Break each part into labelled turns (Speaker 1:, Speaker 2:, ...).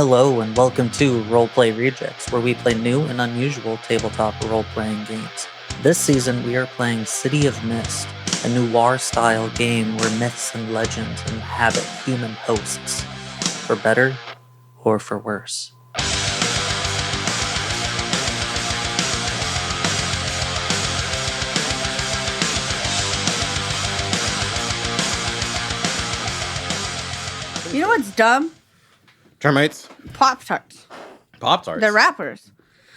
Speaker 1: Hello and welcome to Roleplay Rejects, where we play new and unusual tabletop role-playing games. This season we are playing City of Mist, a noir-style game where myths and legends inhabit human hosts, for better or for worse.
Speaker 2: You know what's dumb?
Speaker 3: Termites.
Speaker 2: Pop-Tarts.
Speaker 3: Pop-Tarts.
Speaker 2: They're rappers.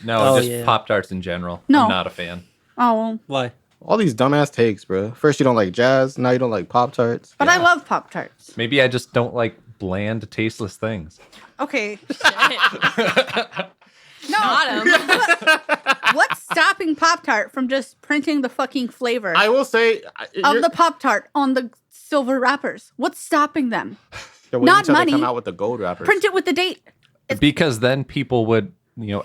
Speaker 4: No,
Speaker 1: Oh,
Speaker 4: just
Speaker 1: yeah.
Speaker 4: Pop-Tarts in general.
Speaker 2: No.
Speaker 4: I'm not a fan.
Speaker 2: Oh, well.
Speaker 1: Why?
Speaker 3: All these dumbass takes, bro. First you don't like jazz, now you don't like Pop-Tarts.
Speaker 2: But I love Pop-Tarts.
Speaker 4: Maybe I just don't like bland, tasteless things.
Speaker 2: Okay.
Speaker 5: Got him.
Speaker 2: What's stopping Pop-Tart from just printing the fucking flavor
Speaker 3: I will say...
Speaker 2: of the Pop-Tart on the silver wrappers? What's stopping them?
Speaker 3: they're waiting
Speaker 2: not
Speaker 3: until
Speaker 2: money.
Speaker 3: they come out with the gold wrappers.
Speaker 2: Print it with the date.
Speaker 4: Because then people would,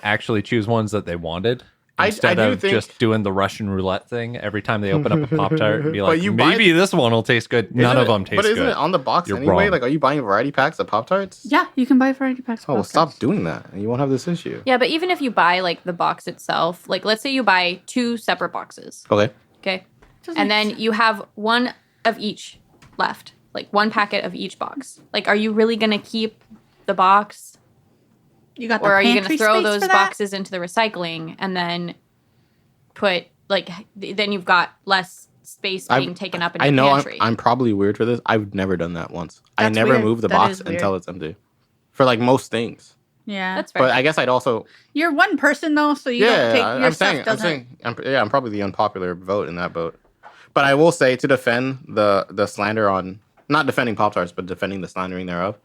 Speaker 4: actually choose ones that they wanted
Speaker 3: I
Speaker 4: instead
Speaker 3: do
Speaker 4: of
Speaker 3: think-
Speaker 4: just doing the Russian roulette thing every time they open up a Pop-Tart and be
Speaker 3: But
Speaker 4: like,
Speaker 3: you buy-
Speaker 4: maybe this one will taste good. None of them taste
Speaker 3: But
Speaker 4: good.
Speaker 3: isn't it on the box
Speaker 4: You're
Speaker 3: anyway?
Speaker 4: wrong.
Speaker 3: Like, are you buying variety packs of Pop-Tarts?
Speaker 2: Yeah, you can buy variety packs of
Speaker 3: Oh, well,
Speaker 2: Pop-Tarts.
Speaker 3: stop doing that, and you won't have this issue.
Speaker 5: Yeah, but even if you buy like the box itself, like let's say you buy 2 separate boxes,
Speaker 3: Okay.
Speaker 5: okay?
Speaker 2: Doesn't
Speaker 5: And
Speaker 2: make
Speaker 5: then you have one of each left, like one packet of each box. Like, are you really going to keep the box?
Speaker 2: You got the
Speaker 5: Or are you going
Speaker 2: pantry
Speaker 5: to throw
Speaker 2: space
Speaker 5: those
Speaker 2: for that?
Speaker 5: boxes into the recycling and then put, like, then you've got less space being taken up in
Speaker 3: I
Speaker 5: your
Speaker 3: know
Speaker 5: pantry?
Speaker 3: I'm probably weird for this. I've never done that once. I
Speaker 2: That's
Speaker 3: never
Speaker 2: weird.
Speaker 3: move the
Speaker 2: That
Speaker 3: box
Speaker 2: is weird.
Speaker 3: until it's empty. For like most things.
Speaker 2: Yeah.
Speaker 5: That's fair.
Speaker 3: But I guess I'd also...
Speaker 2: You're one person, though, so you don't take your
Speaker 3: I'm
Speaker 2: stuff
Speaker 3: saying,
Speaker 2: doesn't...
Speaker 3: I'm probably the unpopular vote in that boat. But I will say, to defend the slander on, not defending Pop-Tarts, but defending the slandering thereof,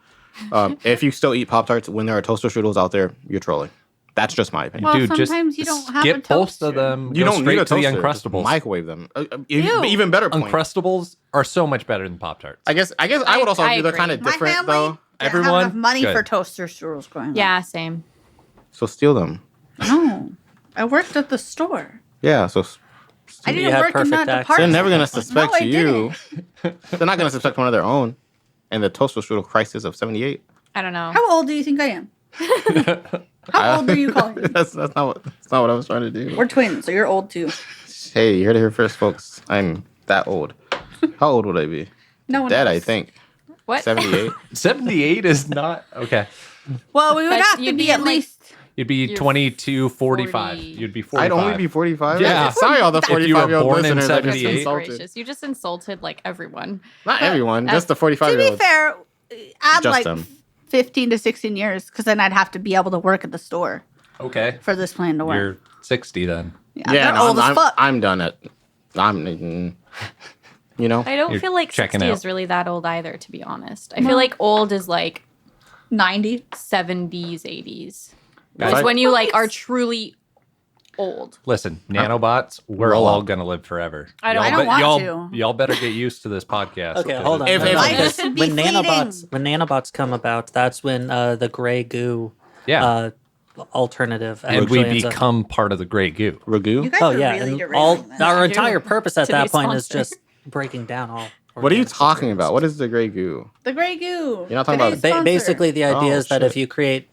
Speaker 3: if you still eat Pop-Tarts when there are toaster strudels out there, you're trolling. That's just my opinion.
Speaker 2: Well,
Speaker 4: Dude, just
Speaker 2: sometimes you don't have a
Speaker 4: skip most
Speaker 2: toaster.
Speaker 4: of them.
Speaker 3: You
Speaker 4: go
Speaker 3: don't
Speaker 4: straight
Speaker 3: need a
Speaker 4: to the
Speaker 3: toaster. Just
Speaker 4: Uncrustables.
Speaker 3: microwave them.
Speaker 2: Ew.
Speaker 3: Even better point.
Speaker 4: Uncrustables are so much better than Pop-Tarts.
Speaker 3: I guess I would also
Speaker 5: I
Speaker 3: argue they're
Speaker 5: agree.
Speaker 3: kind of
Speaker 2: My
Speaker 3: different,
Speaker 2: family
Speaker 3: though.
Speaker 2: didn't have
Speaker 4: Everyone?
Speaker 2: enough money
Speaker 4: Good.
Speaker 2: for toaster strudels going on.
Speaker 5: Yeah, same.
Speaker 3: So steal them.
Speaker 2: No. I worked at the store.
Speaker 3: Yeah, so...
Speaker 2: I
Speaker 1: You
Speaker 2: didn't
Speaker 1: had
Speaker 2: work in
Speaker 1: perfect
Speaker 2: that
Speaker 1: access.
Speaker 3: They're
Speaker 2: department.
Speaker 3: never going to suspect
Speaker 2: I
Speaker 3: you. They're not going to suspect one of their own. And the toaster strudel crisis of 78.
Speaker 5: I don't know.
Speaker 2: How old do you think I am? How old are you calling me?
Speaker 3: That's not what I was trying to do.
Speaker 2: We're twins, so you're old too.
Speaker 3: Hey, you heard it here first, folks. I'm that old. How old would I be?
Speaker 2: No one
Speaker 3: Dead, I
Speaker 2: knows.
Speaker 3: think.
Speaker 5: What?
Speaker 3: 78.
Speaker 4: 78 is not... Okay.
Speaker 2: Well, we would
Speaker 5: But
Speaker 2: have to
Speaker 5: you'd
Speaker 2: be
Speaker 5: be
Speaker 2: at
Speaker 5: at, like,
Speaker 2: least.
Speaker 4: You'd be
Speaker 5: You're
Speaker 4: 22, 45.
Speaker 5: 40.
Speaker 4: You'd be 45.
Speaker 3: I'd only be 45.
Speaker 4: Yeah.
Speaker 3: Sorry, all the
Speaker 4: If you were
Speaker 3: 45-year-old
Speaker 4: born in
Speaker 3: listeners. I just
Speaker 4: 78.
Speaker 3: insulted.
Speaker 5: Gracious. You just insulted like everyone.
Speaker 3: Not everyone, just the
Speaker 2: To be
Speaker 3: 45-year-olds.
Speaker 2: fair, add
Speaker 3: Just
Speaker 2: like
Speaker 3: them.
Speaker 2: 15 to 16 years, because then I'd have to be able to work at the store
Speaker 4: Okay.
Speaker 2: for this plan to work.
Speaker 4: You're 60 then.
Speaker 2: Yeah,
Speaker 3: Yeah,
Speaker 2: they're
Speaker 3: no,
Speaker 2: old as fuck.
Speaker 3: I'm done at. You know?
Speaker 5: I don't
Speaker 4: You're
Speaker 5: feel like
Speaker 4: checking
Speaker 5: 60
Speaker 4: out.
Speaker 5: is really that old either, to be honest. I feel like old is like
Speaker 2: 90.
Speaker 5: 70s, 80s.
Speaker 3: Right.
Speaker 5: It's when you like are truly old.
Speaker 4: Listen, nanobots, we're
Speaker 3: Roll
Speaker 4: all
Speaker 3: up.
Speaker 4: gonna live forever.
Speaker 5: I don't
Speaker 2: want
Speaker 4: Y'all better get used to this podcast.
Speaker 1: Okay,
Speaker 4: because
Speaker 1: hold on.
Speaker 3: If-
Speaker 1: hold
Speaker 3: if-
Speaker 1: on,
Speaker 3: Life
Speaker 1: because
Speaker 2: should be
Speaker 1: when
Speaker 2: fleeting.
Speaker 1: nanobots come about, that's when the gray goo
Speaker 4: Yeah.
Speaker 1: alternative
Speaker 4: And
Speaker 1: actually
Speaker 4: we
Speaker 1: ends up-
Speaker 4: become part of the gray goo.
Speaker 3: Ragu?
Speaker 2: You guys
Speaker 1: Oh
Speaker 2: are
Speaker 1: yeah,
Speaker 2: really
Speaker 1: and
Speaker 2: derailing
Speaker 1: all
Speaker 2: this.
Speaker 1: our entire purpose at
Speaker 5: To
Speaker 1: that
Speaker 5: be
Speaker 1: point is
Speaker 5: sponsored.
Speaker 1: just breaking down all.
Speaker 3: What are you
Speaker 1: organic
Speaker 3: talking
Speaker 1: materials.
Speaker 3: about? What is the gray goo?
Speaker 2: The Grey Goo.
Speaker 3: You're not talking about-
Speaker 2: Today's sponsor.
Speaker 1: Basically, the idea
Speaker 3: Oh,
Speaker 1: is that
Speaker 3: shit.
Speaker 1: if you create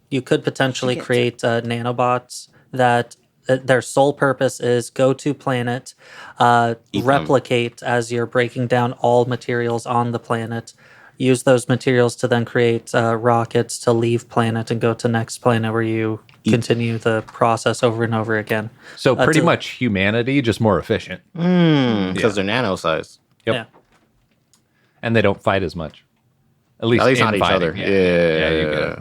Speaker 1: you could potentially
Speaker 2: Get it.
Speaker 1: create nanobots that their sole purpose is go to planet,
Speaker 3: Eat them.
Speaker 1: replicate as you're breaking down all materials on the planet, use those materials to then create rockets to leave planet and go to next planet where you continue the process over and over again.
Speaker 4: So pretty
Speaker 1: a-
Speaker 4: much humanity, just more efficient.
Speaker 3: Because they're nano sized.
Speaker 4: Yep.
Speaker 1: Yeah.
Speaker 4: And they don't fight as much. At least,
Speaker 3: At least
Speaker 4: in
Speaker 3: not each
Speaker 4: fighting.
Speaker 3: other.
Speaker 4: Yeah,
Speaker 3: Yeah.
Speaker 4: you get it.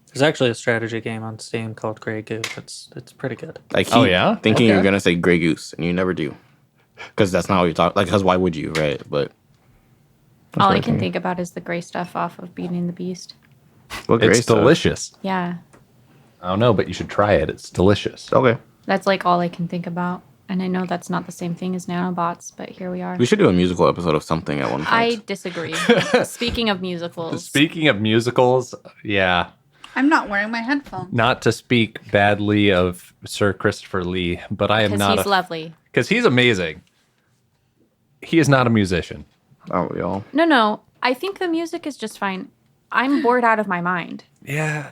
Speaker 1: There's actually a strategy game on Steam called Grey Goo. It's pretty good.
Speaker 3: I keep
Speaker 4: Oh, yeah?
Speaker 3: thinking you're
Speaker 4: Okay.
Speaker 3: going to say gray goose, and you never do. Because that's not what you talk. Like, because why would you, right? But.
Speaker 5: All I
Speaker 3: what
Speaker 5: can
Speaker 3: think.
Speaker 5: think about is the gray stuff off of Beauty and the Beast.
Speaker 3: What gray
Speaker 4: It's
Speaker 3: stuff?
Speaker 4: delicious.
Speaker 5: Yeah.
Speaker 4: I don't know, but you should try it. It's delicious.
Speaker 3: Okay.
Speaker 5: That's like all I can think about. And I know that's not the same thing as nanobots, but here we are.
Speaker 3: We should do a musical episode of something at one point.
Speaker 5: I disagree. Speaking of musicals,
Speaker 4: Speaking of musicals, yeah,
Speaker 2: I'm not wearing my headphones.
Speaker 4: not to speak badly of Sir Christopher Lee, but I am
Speaker 5: because
Speaker 4: not
Speaker 5: he's lovely.
Speaker 4: because he's amazing. He is not a musician.
Speaker 3: Oh, y'all.
Speaker 5: No, I think the music is just fine. I'm bored out of my mind.
Speaker 4: Yeah.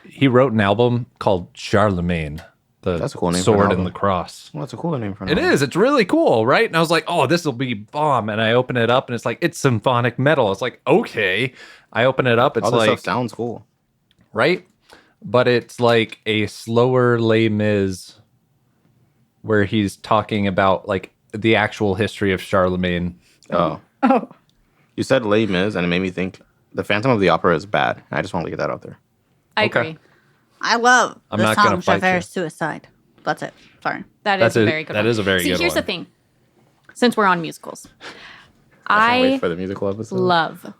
Speaker 4: He wrote an album called Charlemagne, the
Speaker 3: That's a cool name for an
Speaker 4: sword and
Speaker 3: album.
Speaker 4: the cross.
Speaker 3: Well, that's a cooler name for an
Speaker 4: It
Speaker 3: album.
Speaker 4: is. It's really cool, right? And I was like, oh, this will be bomb. And I open it up and it's like, it's symphonic metal. It's like, okay. I open it up. It's
Speaker 3: All this
Speaker 4: like,
Speaker 3: stuff sounds cool.
Speaker 4: right? But it's like a slower Les Mis where he's talking about like the actual history of Charlemagne.
Speaker 3: Oh.
Speaker 2: Oh.
Speaker 3: You said Les Mis, and it made me think the Phantom of the Opera is bad. I just want to get that out there.
Speaker 5: I
Speaker 4: Okay.
Speaker 5: agree.
Speaker 2: I love
Speaker 4: I'm
Speaker 2: the
Speaker 4: not gonna
Speaker 2: Psalm
Speaker 4: fight
Speaker 2: Javert's
Speaker 4: you.
Speaker 2: Suicide. That's it. Sorry.
Speaker 4: That's
Speaker 5: a
Speaker 4: a-
Speaker 5: very good
Speaker 4: that
Speaker 5: one.
Speaker 4: is a very
Speaker 5: See,
Speaker 4: good
Speaker 5: here's
Speaker 4: one.
Speaker 5: the thing. Since we're on musicals,
Speaker 3: I can't
Speaker 5: I
Speaker 3: wait for the musical episode.
Speaker 5: love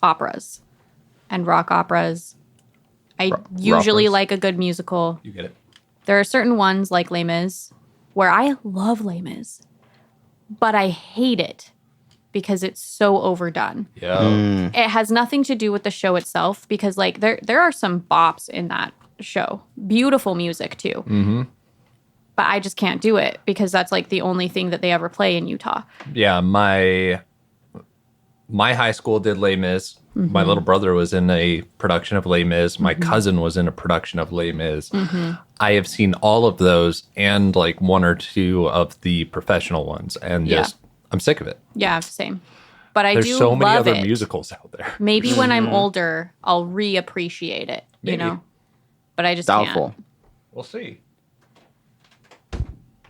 Speaker 5: operas and rock operas. I usually
Speaker 3: rockers.
Speaker 5: like a good musical.
Speaker 4: You get it.
Speaker 5: There are certain ones like Les Mis where I love Les Mis, but I hate it because it's so overdone.
Speaker 4: Yeah.
Speaker 5: It has nothing to do with the show itself because like there are some bops in that show. Beautiful music too.
Speaker 4: Mm-hmm.
Speaker 5: But I just can't do it because that's like the only thing that they ever play in Utah.
Speaker 4: Yeah. My high school did Les Mis. My little brother was in a production of Les Mis. My cousin was in a production of Les Mis. I have seen all of those and like one or two of the professional ones, and
Speaker 5: Yeah.
Speaker 4: just I'm sick of it.
Speaker 5: Yeah, same. But I
Speaker 4: There's
Speaker 5: do
Speaker 4: so many
Speaker 5: love
Speaker 4: other
Speaker 5: it.
Speaker 4: musicals out there.
Speaker 5: Maybe when I'm older, I'll reappreciate it, you
Speaker 4: Maybe.
Speaker 5: know? But I just
Speaker 3: Doubtful.
Speaker 5: can't.
Speaker 4: We'll see.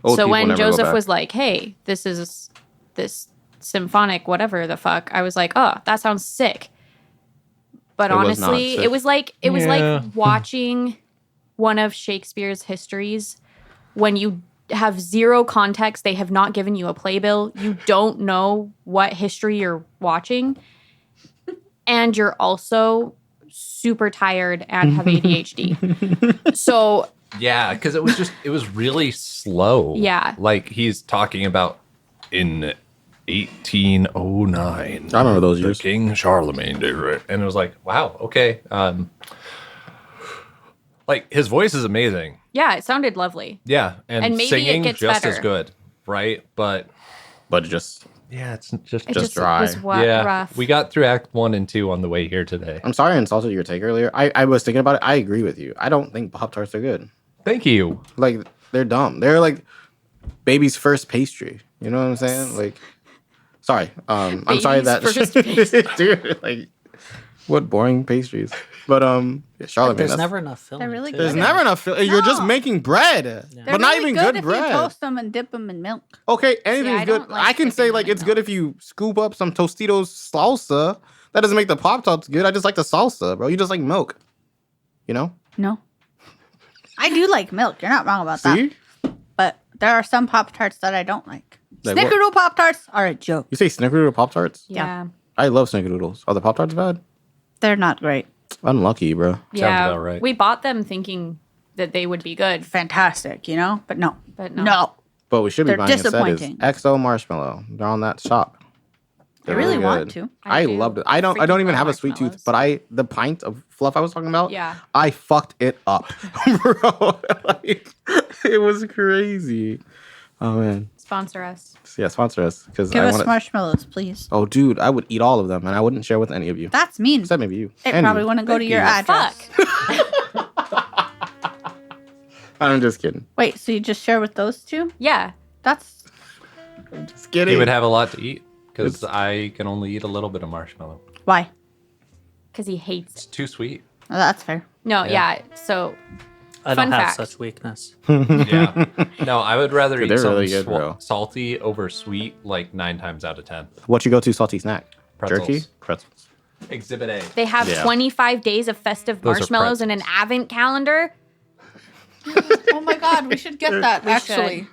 Speaker 3: Old
Speaker 5: So
Speaker 3: people
Speaker 5: when
Speaker 3: never go
Speaker 5: Joseph
Speaker 3: back.
Speaker 5: was like, hey, this is this symphonic whatever the fuck, I was like, oh, that sounds sick. But
Speaker 3: It was not
Speaker 5: honestly,
Speaker 3: sick.
Speaker 5: it was like
Speaker 4: Yeah.
Speaker 5: watching one of Shakespeare's histories when you have zero context, they have not given you a playbill, you don't know what history you're watching, and you're also super tired and have ADHD. So
Speaker 4: Yeah, because it was really slow.
Speaker 5: Yeah.
Speaker 4: Like he's talking about in 1809.
Speaker 3: I remember those
Speaker 4: the
Speaker 3: years.
Speaker 4: King Charlemagne did it. And it was like, wow, okay. Like his voice is amazing.
Speaker 5: yeah, it sounded lovely.
Speaker 4: Yeah. And,
Speaker 5: And maybe it
Speaker 4: singing
Speaker 5: gets
Speaker 4: just
Speaker 5: better.
Speaker 4: as good. Right. But
Speaker 3: But it just,
Speaker 4: yeah, it's just
Speaker 5: It
Speaker 3: Just dry.
Speaker 5: was
Speaker 4: yeah.
Speaker 5: rough.
Speaker 4: We got through Act 1 and 2 on the way here today.
Speaker 3: I'm sorry I insulted your take earlier. I was thinking about it. I agree with you. I don't think Pop Tarts are good.
Speaker 4: Thank you.
Speaker 3: Like, they're dumb. They're like baby's first pastry. You know what I'm saying? Like, sorry. I'm sorry that.
Speaker 5: Baby's first pastry.
Speaker 3: Dude, like, what boring pastries. But, Charlemagne.
Speaker 1: There's
Speaker 3: that's-
Speaker 1: never enough filling.
Speaker 2: They're really
Speaker 1: too.
Speaker 3: There's
Speaker 2: good.
Speaker 3: never enough. You're just
Speaker 2: No.
Speaker 3: making bread,
Speaker 2: They're
Speaker 3: but not
Speaker 2: really
Speaker 3: even
Speaker 2: good
Speaker 3: good
Speaker 2: if
Speaker 3: bread.
Speaker 2: you toast them and dip them in milk.
Speaker 3: Okay, anything's
Speaker 5: I
Speaker 3: good.
Speaker 5: don't like
Speaker 3: I can say
Speaker 5: dipping
Speaker 3: like
Speaker 5: them in
Speaker 3: it's good if you scoop up some Tostitos salsa. That doesn't make the Pop Tarts good. I just like the salsa, bro. You just like milk. You know?
Speaker 2: No. I do like milk. You're not wrong about
Speaker 3: See?
Speaker 2: that. But there are some Pop Tarts that I don't like.
Speaker 3: Like what?
Speaker 2: Snickerdoodle Pop Tarts are a joke.
Speaker 3: You say Snickerdoodle Pop Tarts?
Speaker 5: yeah.
Speaker 3: I love Snickerdoodles. Are the Pop Tarts bad?
Speaker 2: They're not great.
Speaker 3: Unlucky, bro.
Speaker 5: Yeah.
Speaker 4: about right.
Speaker 5: We bought them thinking that they would be good,
Speaker 2: Fantastic, you know? But no.
Speaker 5: but no.
Speaker 2: No.
Speaker 3: But we should be
Speaker 2: They're
Speaker 3: buying instead is
Speaker 2: disappointing.
Speaker 3: XO Marshmallow. They're on that shop.
Speaker 2: I really want
Speaker 3: good.
Speaker 2: to.
Speaker 5: I
Speaker 3: I
Speaker 5: do.
Speaker 3: loved it. I don't
Speaker 5: Freaking
Speaker 3: even
Speaker 5: love
Speaker 3: have a sweet tooth,
Speaker 5: marshmallows.
Speaker 3: but the pint of fluff I was talking about,
Speaker 5: Yeah.
Speaker 3: I fucked it up. Bro. Like, it was crazy. Oh man.
Speaker 5: Sponsor us.
Speaker 3: So, yeah, sponsor us. Because
Speaker 2: Give
Speaker 3: I
Speaker 2: us
Speaker 3: want
Speaker 2: marshmallows, please.
Speaker 3: Oh, dude, I would eat all of them, and I wouldn't share with any of you.
Speaker 2: That's mean.
Speaker 3: Except maybe you.
Speaker 2: It
Speaker 3: And
Speaker 2: probably
Speaker 3: you.
Speaker 2: wouldn't go to
Speaker 3: Thank
Speaker 2: your
Speaker 3: you.
Speaker 2: address.
Speaker 5: Fuck.
Speaker 3: I'm just kidding.
Speaker 2: Wait, so you just share with those two?
Speaker 5: Yeah.
Speaker 2: That's
Speaker 3: Just kidding.
Speaker 4: He would have a lot to eat because I can only eat a little bit of marshmallow.
Speaker 2: why.
Speaker 5: Because he hates
Speaker 4: It's
Speaker 5: it.
Speaker 4: too sweet.
Speaker 2: Oh, that's fair.
Speaker 5: No,
Speaker 4: Yeah.
Speaker 5: yeah. So
Speaker 1: I
Speaker 5: Fun
Speaker 1: don't have
Speaker 5: fact.
Speaker 1: such weakness.
Speaker 4: Yeah. No, I would rather
Speaker 3: Dude,
Speaker 4: eat
Speaker 3: they're
Speaker 4: something
Speaker 3: really good, bro.
Speaker 4: salty over sweet like 9 times out of 10.
Speaker 3: What you go to salty snack?
Speaker 4: Pretzels.
Speaker 3: Jerky? Pretzels.
Speaker 4: Exhibit A.
Speaker 5: they have
Speaker 3: Yeah.
Speaker 5: 25 days of festive
Speaker 4: Those are
Speaker 5: marshmallows in an advent calendar.
Speaker 2: Oh my god, we should get that
Speaker 5: We
Speaker 2: actually.
Speaker 5: should.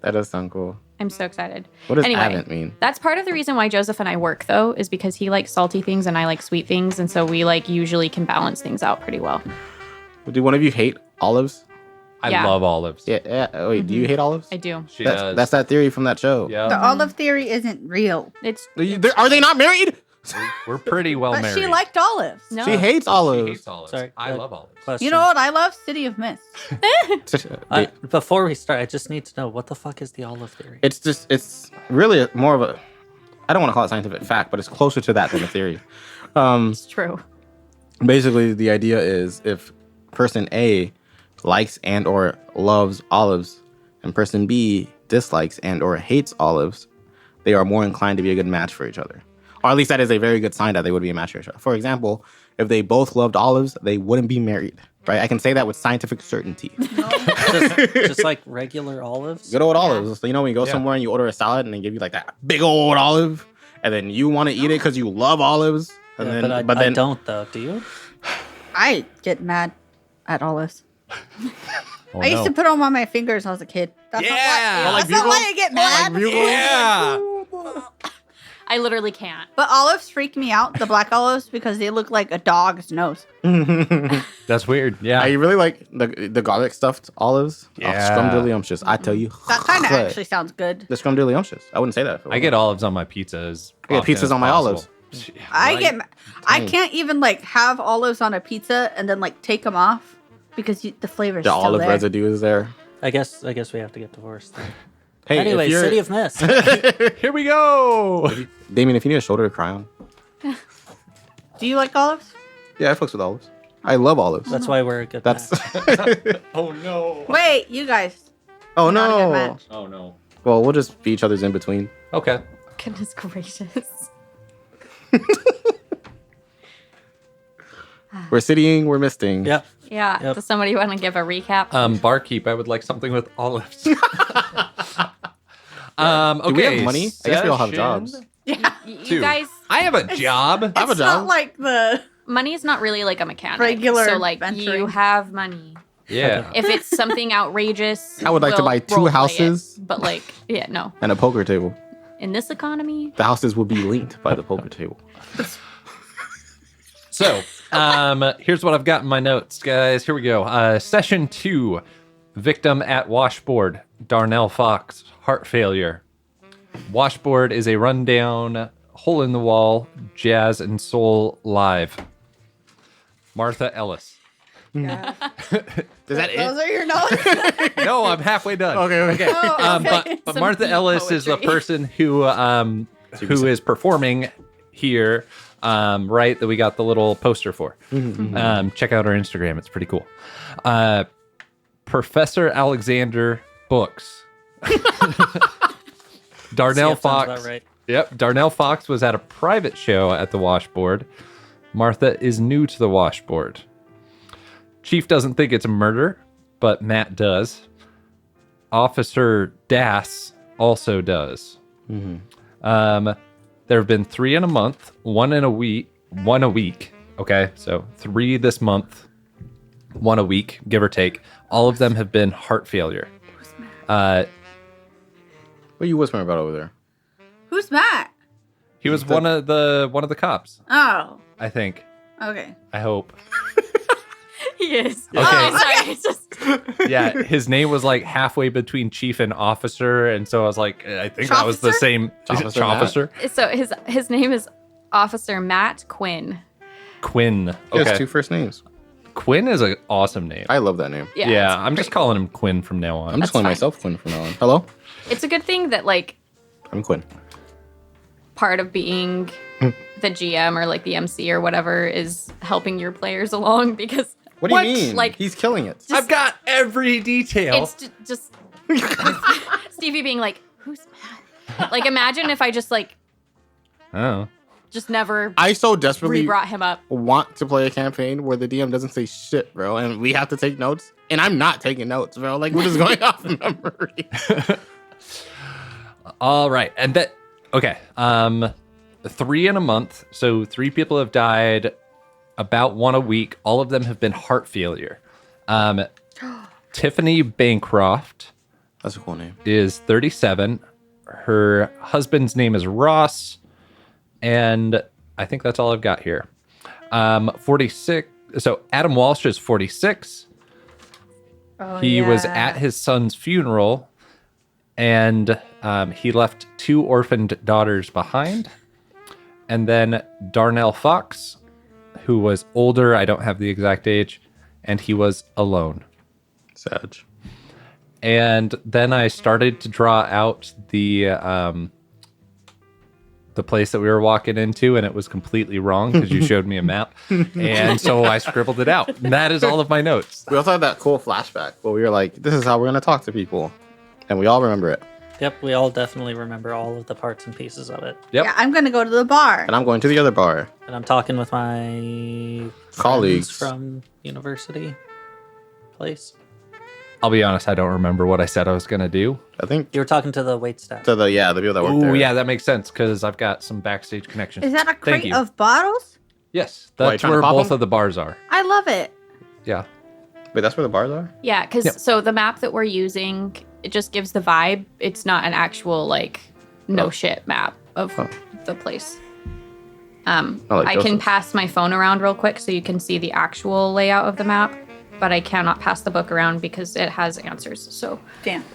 Speaker 3: That does sound cool.
Speaker 5: I'm so excited.
Speaker 3: What does
Speaker 5: Anyway,
Speaker 3: Advent mean?
Speaker 5: That's part of the reason why Joseph and I work, though, is because he likes salty things and I like sweet things, and so we like usually can balance things out pretty well.
Speaker 3: Do one of you hate olives?
Speaker 4: I
Speaker 5: Yeah.
Speaker 4: love olives.
Speaker 3: Yeah. Wait, do you hate olives?
Speaker 5: I do.
Speaker 4: She
Speaker 3: That's,
Speaker 4: does.
Speaker 3: that's that theory from that show.
Speaker 2: The
Speaker 4: Yeah.
Speaker 2: olive theory isn't real.
Speaker 5: It's
Speaker 3: Are they not married?
Speaker 4: We're pretty well
Speaker 2: But
Speaker 4: married.
Speaker 2: she liked olives.
Speaker 5: no.
Speaker 3: She hates
Speaker 4: She
Speaker 3: olives.
Speaker 4: hates olives.
Speaker 1: Sorry,
Speaker 4: I love olives.
Speaker 1: Question.
Speaker 2: You know what I love? City of Mist.
Speaker 1: Before we start, I just need to know what the fuck is the olive theory?
Speaker 3: It's really more of a. I don't want to call it scientific fact, but it's closer to that than a theory.
Speaker 5: It's true.
Speaker 3: Basically, the idea is if person A likes and or loves olives and person B dislikes and or hates olives, they are more inclined to be a good match for each other. Or at least that is a very good sign that they would be a match for each other. For example, if they both loved olives, they wouldn't be married, right? I can say that with scientific certainty.
Speaker 1: just like regular olives.
Speaker 3: Good old olives. So, you know, when you go somewhere and you order a salad and they give you like that big old olive, and then you want to eat it because you love olives. And
Speaker 1: Yeah,
Speaker 3: then,
Speaker 1: but I don't though. Do you?
Speaker 2: I get mad at olives.
Speaker 4: Oh,
Speaker 2: I used to put them on my fingers when I was a kid. That's
Speaker 4: Yeah.
Speaker 2: not why,
Speaker 3: Like
Speaker 2: that's not
Speaker 3: bugles?
Speaker 2: why I get mad.
Speaker 4: Yeah.
Speaker 5: I literally can't.
Speaker 2: But olives freak me out, the black olives, because they look like a dog's nose.
Speaker 4: That's weird. Yeah.
Speaker 3: I really like the garlic stuffed olives.
Speaker 4: Yeah.
Speaker 3: Scrumdiddlyumptious. I tell you.
Speaker 2: That kind of actually sounds good.
Speaker 3: The scrumdiddlyumptious. I wouldn't say that.
Speaker 4: I get olives on my pizzas.
Speaker 3: I get pizzas on my olives.
Speaker 2: I can't even like have olives on a pizza and then like take them off because the flavor's
Speaker 3: The
Speaker 2: still
Speaker 3: olive
Speaker 2: there.
Speaker 3: residue is there.
Speaker 1: I guess we have to get divorced. Then.
Speaker 3: Hey,
Speaker 1: Anyway,
Speaker 3: if you're,
Speaker 1: City of Mist.
Speaker 4: Here we go.
Speaker 3: Damien, if you need a shoulder to cry on.
Speaker 2: Do you like olives?
Speaker 3: Yeah, I fucks with olives. I love olives.
Speaker 1: That's why we're a good
Speaker 3: That's.
Speaker 1: match.
Speaker 4: Oh no.
Speaker 2: Wait, you guys.
Speaker 3: Oh
Speaker 2: Not a good
Speaker 3: no.
Speaker 2: match.
Speaker 4: Oh no.
Speaker 3: Well, we'll just be each other's in between.
Speaker 4: Okay.
Speaker 5: Goodness gracious.
Speaker 3: We're citying, we're misting.
Speaker 1: Yep.
Speaker 5: Yeah.
Speaker 1: Yep.
Speaker 5: Does somebody want to give a recap?
Speaker 4: Barkeep, I would like something with olives.
Speaker 3: Do
Speaker 4: Okay.
Speaker 3: we have money? I guess we all have
Speaker 4: session
Speaker 3: jobs.
Speaker 2: Yeah.
Speaker 5: You
Speaker 4: two.
Speaker 5: guys,
Speaker 4: I have a job.
Speaker 3: I have a
Speaker 2: It's
Speaker 3: job.
Speaker 2: not like the
Speaker 5: money is not really like a mechanic.
Speaker 2: Regular
Speaker 5: So like
Speaker 2: venturing.
Speaker 5: you have money.
Speaker 4: Yeah.
Speaker 5: If it's something outrageous,
Speaker 3: I would like to
Speaker 5: we'll
Speaker 3: buy 2
Speaker 5: role play
Speaker 3: houses.
Speaker 5: it. But like, yeah, no.
Speaker 3: And a poker table.
Speaker 5: In this economy,
Speaker 3: The houses will be linked by the poker table.
Speaker 4: So, here's what I've got in my notes, guys. Here we go. Session 2, victim at Washboard, Darnel Fox, heart failure. Washboard is a rundown, hole in the wall, jazz and soul live. Martha Ellis.
Speaker 3: Is that it?
Speaker 2: those are your notes.
Speaker 4: No, I'm halfway done.
Speaker 3: Okay.
Speaker 2: Oh, okay.
Speaker 4: But
Speaker 5: Some
Speaker 4: Martha Ellis is the
Speaker 5: poetry.
Speaker 4: person who is performing here, right? That we got the little poster for. Check out our Instagram; it's pretty cool. Professor Alexander Books. Darnel
Speaker 1: Sounds
Speaker 4: Fox.
Speaker 1: about right.
Speaker 4: Yep, Darnel Fox was at a private show at the Washboard. Martha is new to the Washboard. Chief doesn't think it's a murder, but Matt does. Officer Das also does. There have been 3 in a month, 1 in a week, 1 a week. Okay, so 3 this month, 1 a week, give or take. All of them have been heart failure.
Speaker 3: What are you whispering about over there?
Speaker 2: Who's Matt?
Speaker 4: He was one of the cops,
Speaker 2: Oh,
Speaker 4: I think.
Speaker 2: okay.
Speaker 4: I hope.
Speaker 5: he is.
Speaker 4: Okay.
Speaker 5: Oh, sorry. It's just
Speaker 4: Yeah, his name was like halfway between chief and officer, and so I was like, I think that was the
Speaker 2: Chofficer?
Speaker 4: same. Is it
Speaker 3: Chofficer,
Speaker 4: Chofficer?
Speaker 5: so his name is Officer Matt Quinn.
Speaker 4: Quinn.
Speaker 3: He has
Speaker 4: Okay.
Speaker 3: 2 first names.
Speaker 4: Quinn is an awesome name.
Speaker 3: I love that name.
Speaker 5: Yeah.
Speaker 4: Yeah,
Speaker 5: it's
Speaker 4: I'm just
Speaker 5: great.
Speaker 4: calling him Quinn from now on.
Speaker 3: I'm just calling
Speaker 5: fine.
Speaker 3: myself Quinn from now on. Hello?
Speaker 5: It's a good thing that like
Speaker 3: I'm Quinn.
Speaker 5: part of being the GM or like the MC or whatever is helping your players along because
Speaker 3: What do
Speaker 4: What?
Speaker 3: you mean?
Speaker 5: Like-
Speaker 3: He's killing it.
Speaker 4: I've got every detail.
Speaker 5: it's just Stevie being like, who's Matt? Like imagine if I just like
Speaker 4: Oh.
Speaker 5: just never
Speaker 3: I so desperately
Speaker 5: re-brought him up.
Speaker 3: want to play a campaign where the DM doesn't say shit, bro, and we have to take notes. And I'm not taking notes, bro. Like, we're just going off memory.
Speaker 4: All right, and that okay. 3 in a month, so 3 people have died. About 1 a week. All of them have been heart failure. Tiffany Bancroft
Speaker 3: That's a cool name.
Speaker 4: is 37. Her husband's name is Ross, and I think that's all I've got here. 46. So Adam Walsh is 46. He was at his son's funeral, and he left 2 orphaned daughters behind. And then Darnell Fox, who was older, I don't have the exact age, and he was alone.
Speaker 3: Sag.
Speaker 4: And then I started to draw out the the place that we were walking into, and it was completely wrong because you showed me a map. And so I scribbled it out. And that is all of my notes.
Speaker 3: We also had that cool flashback where we were like, this is how we're going to talk to people. And we all remember it.
Speaker 1: Yep, we all definitely remember all of the parts and pieces of it.
Speaker 4: Yep.
Speaker 2: Yeah, I'm gonna go to the bar.
Speaker 3: And I'm going to the other bar.
Speaker 1: And I'm talking with my
Speaker 3: Colleagues.
Speaker 1: friends from university place.
Speaker 4: I'll be honest, I don't remember what I said I was going to do.
Speaker 3: I think
Speaker 1: You were talking to the waitstaff.
Speaker 3: to the people that work
Speaker 4: Oh,
Speaker 3: there.
Speaker 4: yeah, that makes sense because I've got some backstage connections.
Speaker 2: Is that a
Speaker 4: Thank
Speaker 2: crate
Speaker 4: you.
Speaker 2: of bottles?
Speaker 4: Yes,
Speaker 3: Why, you
Speaker 4: that's
Speaker 3: trying to
Speaker 4: where
Speaker 3: pop
Speaker 4: both
Speaker 3: them?
Speaker 4: of the bars are.
Speaker 2: I love it.
Speaker 4: Yeah.
Speaker 3: Wait, that's where the bars are?
Speaker 5: Yeah, because
Speaker 4: Yep.
Speaker 5: so the map that we're using, it just gives the vibe. It's not an actual like no shit map of the place.
Speaker 3: like
Speaker 5: I can
Speaker 3: Joseph's.
Speaker 5: pass my phone around real quick so you can see the actual layout of the map, but I cannot pass the book around because it has answers. So
Speaker 2: Damn.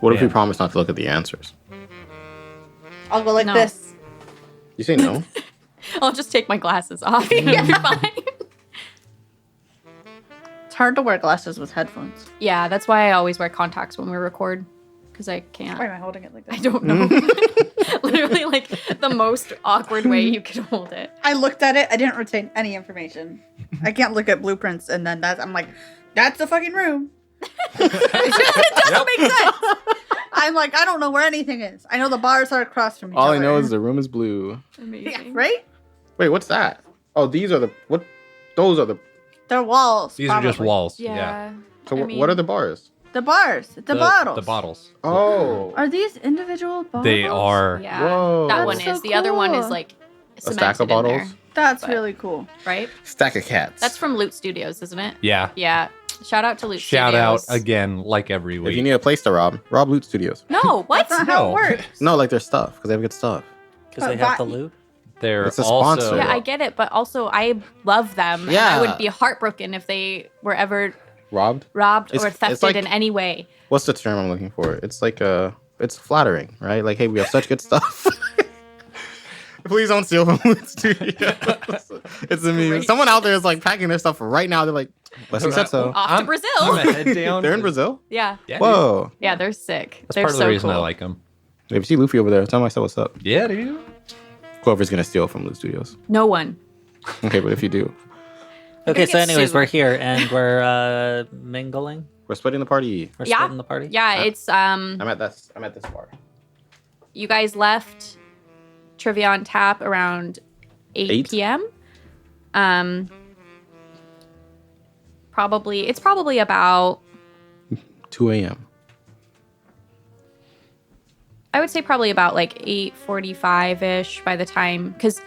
Speaker 3: What if we
Speaker 4: Yeah.
Speaker 3: promise not to look at the answers?
Speaker 2: I'll go like
Speaker 5: No.
Speaker 2: this.
Speaker 3: You say no?
Speaker 5: I'll just take my glasses off. It'll be fine.
Speaker 2: It's hard to wear glasses with headphones.
Speaker 5: Yeah, that's why I always wear contacts when we record because I can't.
Speaker 2: Why am I holding it like
Speaker 5: I
Speaker 2: that?
Speaker 5: don't know. Literally, like the most awkward way you could hold it.
Speaker 2: I looked at it. I didn't retain any information. I can't look at blueprints and then I'm like, that's the fucking room. It doesn't make sense. I'm like, I don't know where anything is. I know the bars are across from each
Speaker 3: All
Speaker 2: other.
Speaker 3: I know is the room is blue.
Speaker 5: Amazing.
Speaker 2: Yeah, right?
Speaker 3: Wait, what's that? Oh, these are the what? Those are the.
Speaker 2: They're walls.
Speaker 4: These are just
Speaker 2: probably.
Speaker 4: walls.
Speaker 5: Yeah.
Speaker 3: So
Speaker 5: I
Speaker 3: what
Speaker 5: mean-
Speaker 3: are the bars?
Speaker 2: The bars. The bottles.
Speaker 4: The bottles.
Speaker 3: Oh,
Speaker 2: Are these individual bottles?
Speaker 4: They are.
Speaker 5: Yeah.
Speaker 3: Whoa.
Speaker 5: That one
Speaker 2: That's
Speaker 5: is.
Speaker 2: so
Speaker 5: The other one is
Speaker 2: cool.
Speaker 5: like
Speaker 3: a
Speaker 5: cemented
Speaker 3: stack of
Speaker 5: in
Speaker 3: bottles.
Speaker 5: there,
Speaker 2: That's
Speaker 5: But-
Speaker 2: really cool.
Speaker 5: right?
Speaker 3: Stack of cats.
Speaker 5: That's from Loot Studios, isn't it?
Speaker 4: Yeah.
Speaker 5: Yeah. Shout out to Loot
Speaker 4: Shout out
Speaker 5: Studios.
Speaker 4: again, like every
Speaker 3: If
Speaker 4: week.
Speaker 3: you need a place to rob Loot Studios.
Speaker 5: No, what?
Speaker 2: That's not how
Speaker 4: No.
Speaker 2: it works.
Speaker 3: No, like their stuff because they have good stuff.
Speaker 1: Because they
Speaker 2: But
Speaker 1: have the
Speaker 2: why-
Speaker 1: loot.
Speaker 4: They're
Speaker 3: It's a
Speaker 4: also
Speaker 3: sponsor.
Speaker 5: Yeah, I get it, but also I love them. And
Speaker 3: Yeah.
Speaker 5: I would be heartbroken if they were ever
Speaker 3: Robbed.
Speaker 5: robbed
Speaker 3: It's-
Speaker 5: or
Speaker 3: it's
Speaker 5: thefted
Speaker 3: like-
Speaker 5: in any way.
Speaker 3: What's the term I'm looking for? It's like it's flattering, right? Like, hey, we have such good stuff. Please don't steal from Loot Studios. It's a meme. Someone out there is like packing their stuff right now. They're like, Wesley said so.
Speaker 5: Off to Brazil.
Speaker 4: I'm a head down.
Speaker 3: They're in Brazil.
Speaker 5: Yeah.
Speaker 4: Yeah, dude.
Speaker 3: Whoa.
Speaker 5: Yeah, they're sick.
Speaker 4: That's
Speaker 5: they're
Speaker 4: part of
Speaker 5: so
Speaker 4: the reason I
Speaker 5: cool.
Speaker 4: like them.
Speaker 3: If you see Luffy over there, tell him I said what's up.
Speaker 4: Yeah, dude.
Speaker 3: Whoever's gonna steal from Loot Studios.
Speaker 5: No one.
Speaker 3: Okay, but if you do,
Speaker 1: Okay, so
Speaker 5: get
Speaker 1: anyways,
Speaker 5: sued.
Speaker 1: we're here and we're mingling.
Speaker 3: we're splitting the party.
Speaker 1: We're
Speaker 5: Yeah.
Speaker 1: splitting the party.
Speaker 5: Yeah, it's
Speaker 3: I'm at this bar.
Speaker 5: you guys left Trivia on Tap around 8
Speaker 3: 8?
Speaker 5: p.m. It's probably about
Speaker 3: 2 a.m.
Speaker 5: I would say probably about like 8:45ish by the time cuz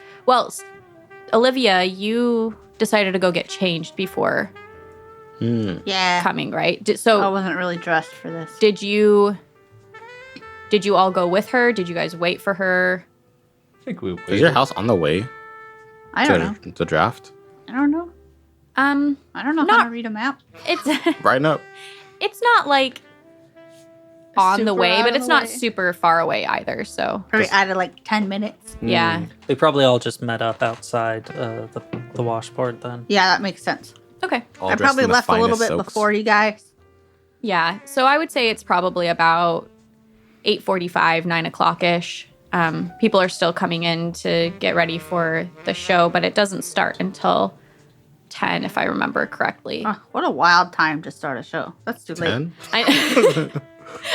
Speaker 5: Olivia, you decided to go get changed before
Speaker 2: Yeah.
Speaker 5: coming, right?
Speaker 2: I
Speaker 5: So
Speaker 2: wasn't really dressed for this.
Speaker 5: did you all go with her? Did you guys wait for her?
Speaker 4: I think we.
Speaker 3: Is your house on the way
Speaker 2: I don't know.
Speaker 3: to draft?
Speaker 2: I don't know. I don't know how
Speaker 5: Not-
Speaker 2: to read a map.
Speaker 5: It's
Speaker 3: Brighten up.
Speaker 5: it's not like on the
Speaker 2: Super
Speaker 5: way,
Speaker 2: out
Speaker 5: but
Speaker 2: of
Speaker 5: it's
Speaker 2: the
Speaker 5: not
Speaker 2: way.
Speaker 5: super far away either. So
Speaker 2: Or out of like 10 minutes.
Speaker 5: yeah,
Speaker 1: We probably all just met up outside the washboard then.
Speaker 2: Yeah, that makes sense.
Speaker 5: okay,
Speaker 3: All
Speaker 2: I
Speaker 3: dressed
Speaker 2: probably
Speaker 3: in the
Speaker 2: left a little
Speaker 3: finest
Speaker 2: bit
Speaker 3: silks.
Speaker 2: before you guys.
Speaker 5: yeah. So I would say it's probably about 8:45, 9 o'clock ish. People are still coming in to get ready for the show, but it doesn't start until 10, if I remember correctly.
Speaker 2: What a wild time to start a show. That's too late.
Speaker 3: 10?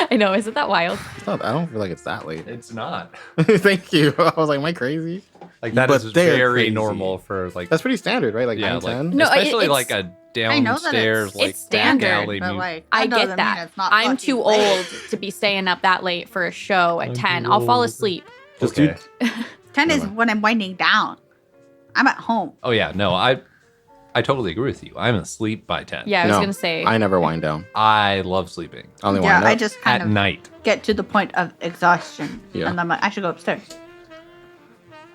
Speaker 5: I know, isn't that wild?
Speaker 3: It's not, I don't feel like it's that late.
Speaker 4: It's not.
Speaker 3: Thank you. I was like, am I crazy?
Speaker 4: Like that
Speaker 3: But
Speaker 4: is
Speaker 3: they're
Speaker 4: very
Speaker 3: crazy.
Speaker 4: normal for like
Speaker 3: That's pretty standard, right? Like
Speaker 4: yeah,
Speaker 3: 9,
Speaker 4: like
Speaker 3: 10?
Speaker 5: No,
Speaker 4: especially
Speaker 5: it's-
Speaker 4: like a
Speaker 2: I know that
Speaker 4: downstairs
Speaker 2: it's
Speaker 4: like
Speaker 5: standard,
Speaker 4: back alley
Speaker 2: But
Speaker 4: mute.
Speaker 2: like,
Speaker 5: I
Speaker 2: that doesn't
Speaker 5: get
Speaker 2: mean
Speaker 5: that.
Speaker 2: it's not
Speaker 5: I'm
Speaker 2: fucking
Speaker 5: too
Speaker 2: late.
Speaker 5: old to be staying up that late for a show at 10. I'll fall asleep.
Speaker 3: Just
Speaker 4: Okay.
Speaker 3: do
Speaker 2: 10 is when I'm winding down. I'm at home.
Speaker 4: Oh yeah, no, I totally agree with you. I'm asleep by 10.
Speaker 5: Yeah, I was
Speaker 3: No,
Speaker 5: going to say.
Speaker 3: I never wind down.
Speaker 4: I love sleeping
Speaker 3: I only
Speaker 2: Yeah,
Speaker 3: wind up.
Speaker 2: I just kind
Speaker 4: at
Speaker 2: of
Speaker 4: night.
Speaker 2: get to the point of exhaustion.
Speaker 3: Yeah.
Speaker 2: And I'm like, I should go upstairs.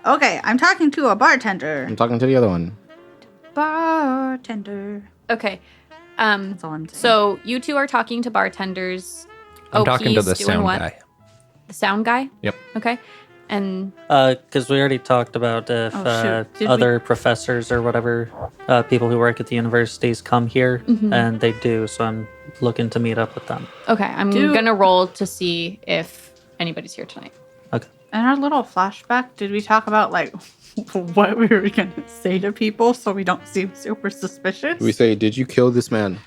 Speaker 2: Okay, I'm talking to a bartender.
Speaker 3: I'm talking to the other one.
Speaker 2: Bartender.
Speaker 5: Okay.
Speaker 2: That's all I'm saying.
Speaker 5: So you two are talking to bartenders.
Speaker 4: I'm talking to
Speaker 5: Oki's
Speaker 4: the
Speaker 5: doing
Speaker 4: sound
Speaker 5: what?
Speaker 4: guy.
Speaker 5: The sound guy?
Speaker 4: Yep.
Speaker 5: Okay. And
Speaker 1: Because we already talked about if
Speaker 2: Oh, shoot. Did
Speaker 1: other professors or whatever people who work at the universities come here,
Speaker 5: Mm-hmm.
Speaker 1: and they do. So I'm looking to meet up with them.
Speaker 5: okay, I'm
Speaker 2: Do-
Speaker 5: going to roll to see if anybody's here tonight.
Speaker 1: Okay.
Speaker 2: In our little flashback, did we talk about like what we were gonna say to people so we don't seem super suspicious?
Speaker 3: We say, "Did you kill this man?"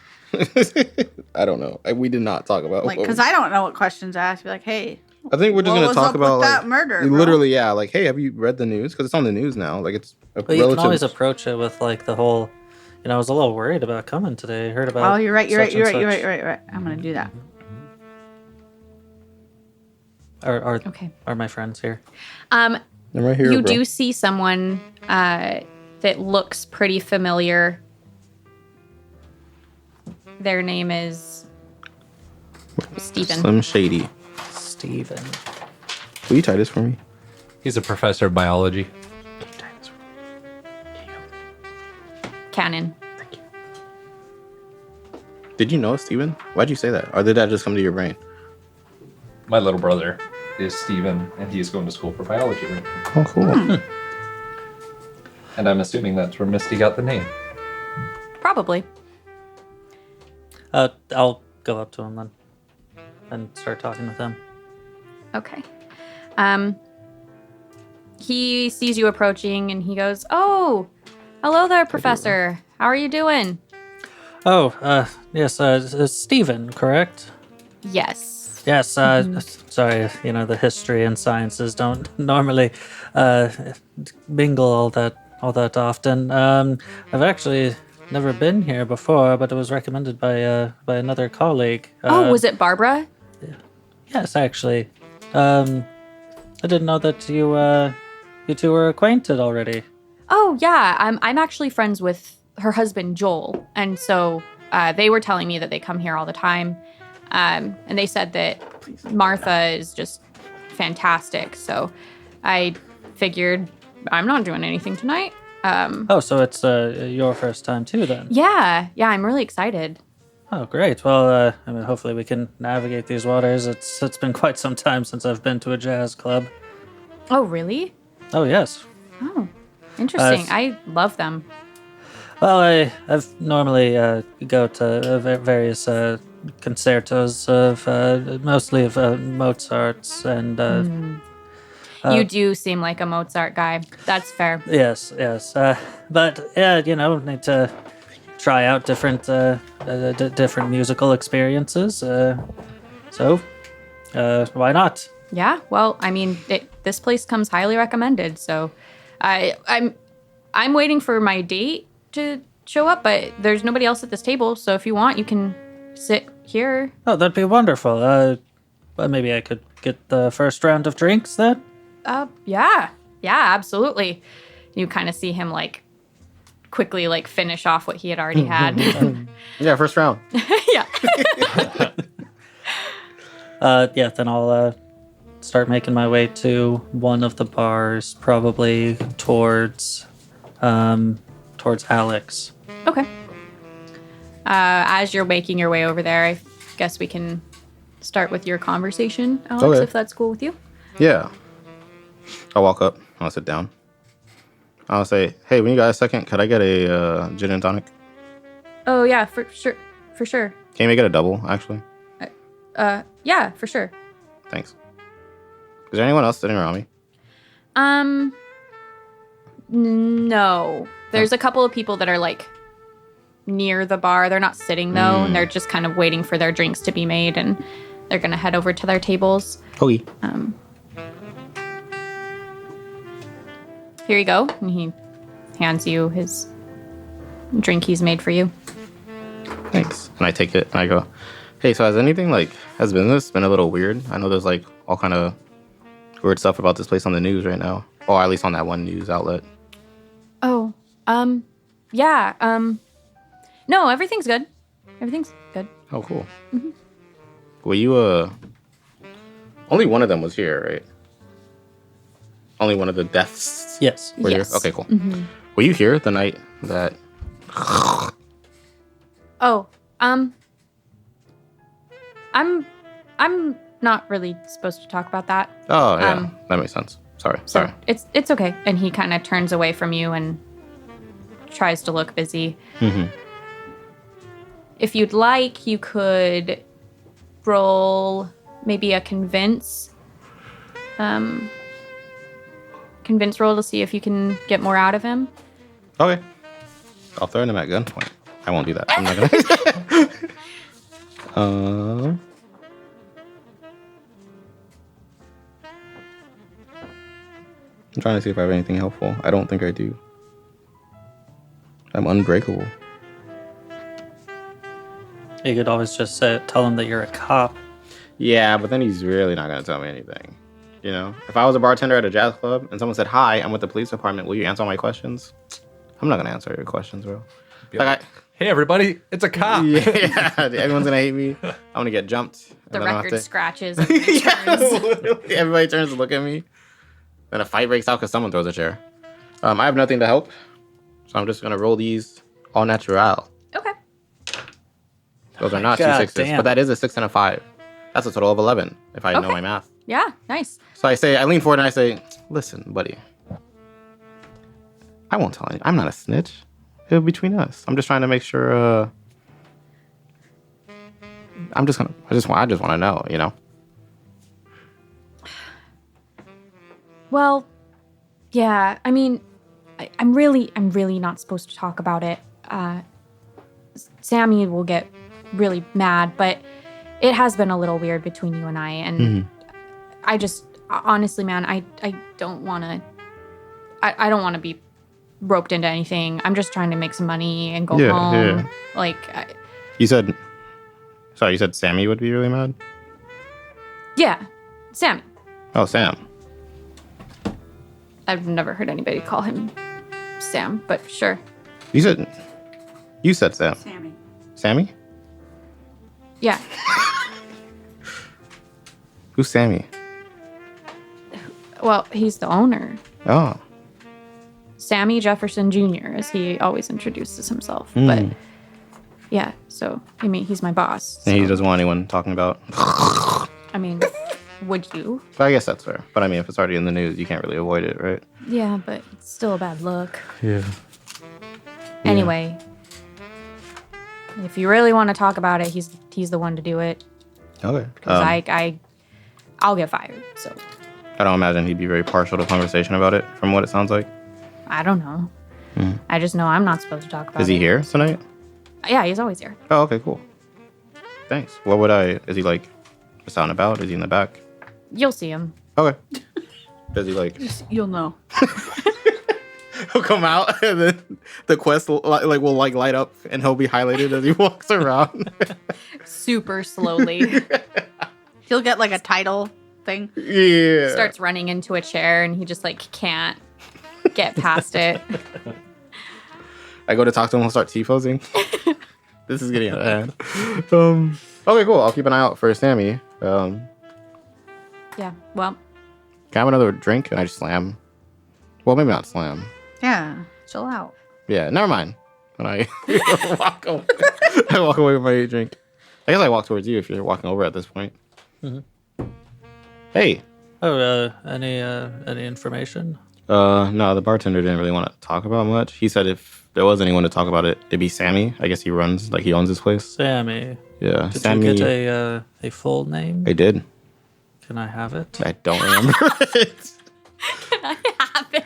Speaker 3: I don't know. We did not talk about
Speaker 2: Like, because I don't know what questions to ask. Be like, hey,
Speaker 3: I think we're just
Speaker 2: what
Speaker 3: gonna
Speaker 2: was
Speaker 3: talk
Speaker 2: up
Speaker 3: about
Speaker 2: with
Speaker 3: like
Speaker 2: that murder, bro?
Speaker 3: literally, yeah. Like, hey, have you read the news? Because it's on the news now. Like, it's a
Speaker 1: But you can
Speaker 3: relative.
Speaker 1: always approach it with like the whole, I was a little worried about coming today. I heard about.
Speaker 2: Oh, you're right.
Speaker 1: such and such.
Speaker 2: I'm gonna do that.
Speaker 5: Okay.
Speaker 1: Are my friends here?
Speaker 3: I'm right here,
Speaker 5: You
Speaker 3: bro.
Speaker 5: do see someone that looks pretty familiar. Their name is Stephen.
Speaker 3: Slim Shady.
Speaker 1: Steven.
Speaker 3: Will you tie this for me?
Speaker 4: He's a professor of biology.
Speaker 5: Cannon.
Speaker 3: Did you know Steven? Why'd you say that? Or did that just come to your brain?
Speaker 4: My little brother is Steven, and he's going to school for biology right now.
Speaker 3: Oh, cool.
Speaker 4: And I'm assuming that's where Misty got the name.
Speaker 5: Probably.
Speaker 1: I'll go up to him then and start talking with him.
Speaker 5: Okay. He sees you approaching and he goes, "Oh, hello there, Professor. How are you doing?"
Speaker 1: Oh, yes, Steven, correct?
Speaker 5: Yes.
Speaker 1: Yes, sorry, the history and sciences don't normally mingle all that often. I've actually never been here before, but it was recommended by another colleague.
Speaker 5: Was it Barbara?
Speaker 1: Yes, actually. I didn't know that you two were acquainted already.
Speaker 5: Oh, yeah. I'm actually friends with her husband, Joel. And so they were telling me that they come here all the time. And they said that Martha is just fantastic. So I figured I'm not doing anything tonight.
Speaker 1: Oh, so it's your first time too, then?
Speaker 5: Yeah, I'm really excited.
Speaker 1: Oh, great. Well, hopefully we can navigate these waters. It's been quite some time since I've been to a jazz club.
Speaker 5: Oh, really?
Speaker 1: Oh, yes.
Speaker 5: Oh, interesting. I love them.
Speaker 1: Well, I've normally go to various concertos of mostly of Mozart's and.
Speaker 5: You do seem like a Mozart guy. That's fair.
Speaker 1: Yes. But yeah, need to try out different different musical experiences. So why not?
Speaker 5: Yeah. Well, I mean, this place comes highly recommended. So, I'm waiting for my date to show up, but there's nobody else at this table. So if you want, you can sit here.
Speaker 1: Oh, that'd be wonderful. Well, maybe I could get the first round of drinks then.
Speaker 5: Yeah, absolutely. You kind of see him quickly finish off what he had already had.
Speaker 3: Yeah, first round.
Speaker 5: Yeah.
Speaker 1: Yeah, then I'll start making my way to one of the bars, probably towards Alex.
Speaker 5: Okay. As you're making your way over there, I guess we can start with your conversation, Alex,
Speaker 3: Okay.
Speaker 5: if that's cool with you.
Speaker 3: Yeah. I'll walk up. I'll sit down. I'll say, "Hey, when you got a second, could I get a gin and tonic?
Speaker 5: Oh, yeah, for sure. For sure.
Speaker 3: Can you make it a double, actually?
Speaker 5: Yeah, for sure.
Speaker 3: Thanks. Is there anyone else sitting around me?
Speaker 5: No. There's a couple of people that are near the bar. They're not sitting though, and they're just kind of waiting for their drinks to be made, and they're gonna head over to their tables.
Speaker 3: Okay.
Speaker 5: Here you go. And he hands you his drink he's made for you.
Speaker 3: Thanks. And I take it and I go, "Hey, so has business been a little weird? I know there's all kind of weird stuff about this place on the news right now, or at least on that one news outlet."
Speaker 5: Oh, yeah, no, everything's good. Everything's good.
Speaker 3: Oh, cool. Mm-hmm. Were you only one of them was here, right? Only one of the deaths.
Speaker 1: Yes.
Speaker 3: Were
Speaker 5: Yes.
Speaker 3: Here? Okay, cool. Mm-hmm. Were you here the night that?
Speaker 5: Oh, I'm not really supposed to talk about that.
Speaker 3: Oh, yeah, that makes sense. Sorry.
Speaker 5: So it's okay. And he kind of turns away from you and tries to look busy.
Speaker 3: Mm-hmm.
Speaker 5: If you'd like, you could roll maybe a convince. convince roll to see if you can get more out of him.
Speaker 3: Okay. I'll throw him at gunpoint. I won't do that. I'm not gonna. I'm trying to see if I have anything helpful. I don't think I do. I'm unbreakable.
Speaker 1: You could always just tell him that you're a cop.
Speaker 3: Yeah, but then he's really not gonna tell me anything. You know, if I was a bartender at a jazz club and someone said, "Hi, I'm with the police department. Will you answer all my questions?" I'm not gonna answer your questions, bro. Like,
Speaker 4: Hey, everybody, it's a cop.
Speaker 3: yeah, everyone's gonna hate me. I'm gonna get jumped.
Speaker 5: The
Speaker 3: and then I'll have
Speaker 5: record
Speaker 3: to-
Speaker 5: scratches and it turns.
Speaker 3: Literally, everybody turns to look at me. Then a fight breaks out because someone throws a chair. I have nothing to help, so I'm just gonna roll these all natural.
Speaker 5: Okay.
Speaker 3: Those are not two
Speaker 1: God
Speaker 3: sixes,
Speaker 1: damn.
Speaker 3: but that is a 6 and a 5. That's a total of 11 if I know
Speaker 5: Okay.
Speaker 3: my math.
Speaker 5: Yeah, nice.
Speaker 3: So I lean forward and I say, "Listen, buddy, I won't tell you. I'm not a snitch. It'll be between us. I'm just trying to make sure. I just want to know, you know."
Speaker 5: Well, yeah, I mean, I'm really not supposed to talk about it. Sammy will get really mad, but it has been a little weird between you and I, and I just, honestly, man, I don't want to, I don't want to be roped into anything. I'm just trying to make some money and go home.
Speaker 3: Yeah.
Speaker 5: Like,
Speaker 3: You said Sammy would be really mad?
Speaker 5: yeah, Sammy.
Speaker 3: Oh, Sam.
Speaker 5: I've never heard anybody call him Sam, but sure.
Speaker 3: You said Sam.
Speaker 2: Sammy.
Speaker 3: Sammy?
Speaker 5: Yeah.
Speaker 3: Who's Sammy?
Speaker 5: Well, he's the owner.
Speaker 3: Oh.
Speaker 5: Sammy Jefferson Jr., as he always introduces himself. But yeah, so I mean, he's my boss.
Speaker 3: And he
Speaker 5: so,
Speaker 3: doesn't want anyone talking about.
Speaker 5: I mean, would you?
Speaker 3: But I guess that's fair. But I mean, if it's already in the news, you can't really avoid it, right?
Speaker 5: Yeah, but it's still a bad look.
Speaker 3: Yeah.
Speaker 5: Anyway, if you really want to talk about it, he's the one to do it.
Speaker 3: Okay.
Speaker 5: Because I'll get fired. So
Speaker 3: I don't imagine he'd be very partial to conversation about it, from what it sounds like.
Speaker 5: I don't know. I just know I'm not supposed to talk about it.
Speaker 3: Is he here tonight?
Speaker 5: Yeah, he's always here.
Speaker 3: Oh, okay, cool. Thanks. What would I? Is he like just out and about? Is he in the back?
Speaker 5: You'll see him.
Speaker 3: Okay. Does he like?
Speaker 2: You'll know.
Speaker 3: He'll come out and then the quest will light up and he'll be highlighted as he walks around.
Speaker 5: Super slowly.
Speaker 2: He'll get like a title thing.
Speaker 3: Yeah.
Speaker 5: Starts running into a chair and he just like can't get past it.
Speaker 3: I go to talk to him. He'll start T-posing. This is getting out of hand. Okay, cool. I'll keep an eye out for Sammy. Can
Speaker 5: Yeah, well,
Speaker 3: I have another drink? And I just slam. Well, maybe not slam.
Speaker 2: Yeah, chill out.
Speaker 3: Yeah, never mind. And I walk away. I walk away with my drink. I guess I walk towards you if you're walking over at this point. Hey.
Speaker 1: Oh, any information?
Speaker 3: No, the bartender didn't really want to talk about much. He said if there was anyone to talk about it, it'd be Sammy. I guess he owns this place.
Speaker 1: Sammy.
Speaker 3: Yeah,
Speaker 1: Did
Speaker 3: Sammy.
Speaker 1: you get a full name?
Speaker 3: I did.
Speaker 1: Can I have it?
Speaker 3: I don't remember it.
Speaker 5: can I have it?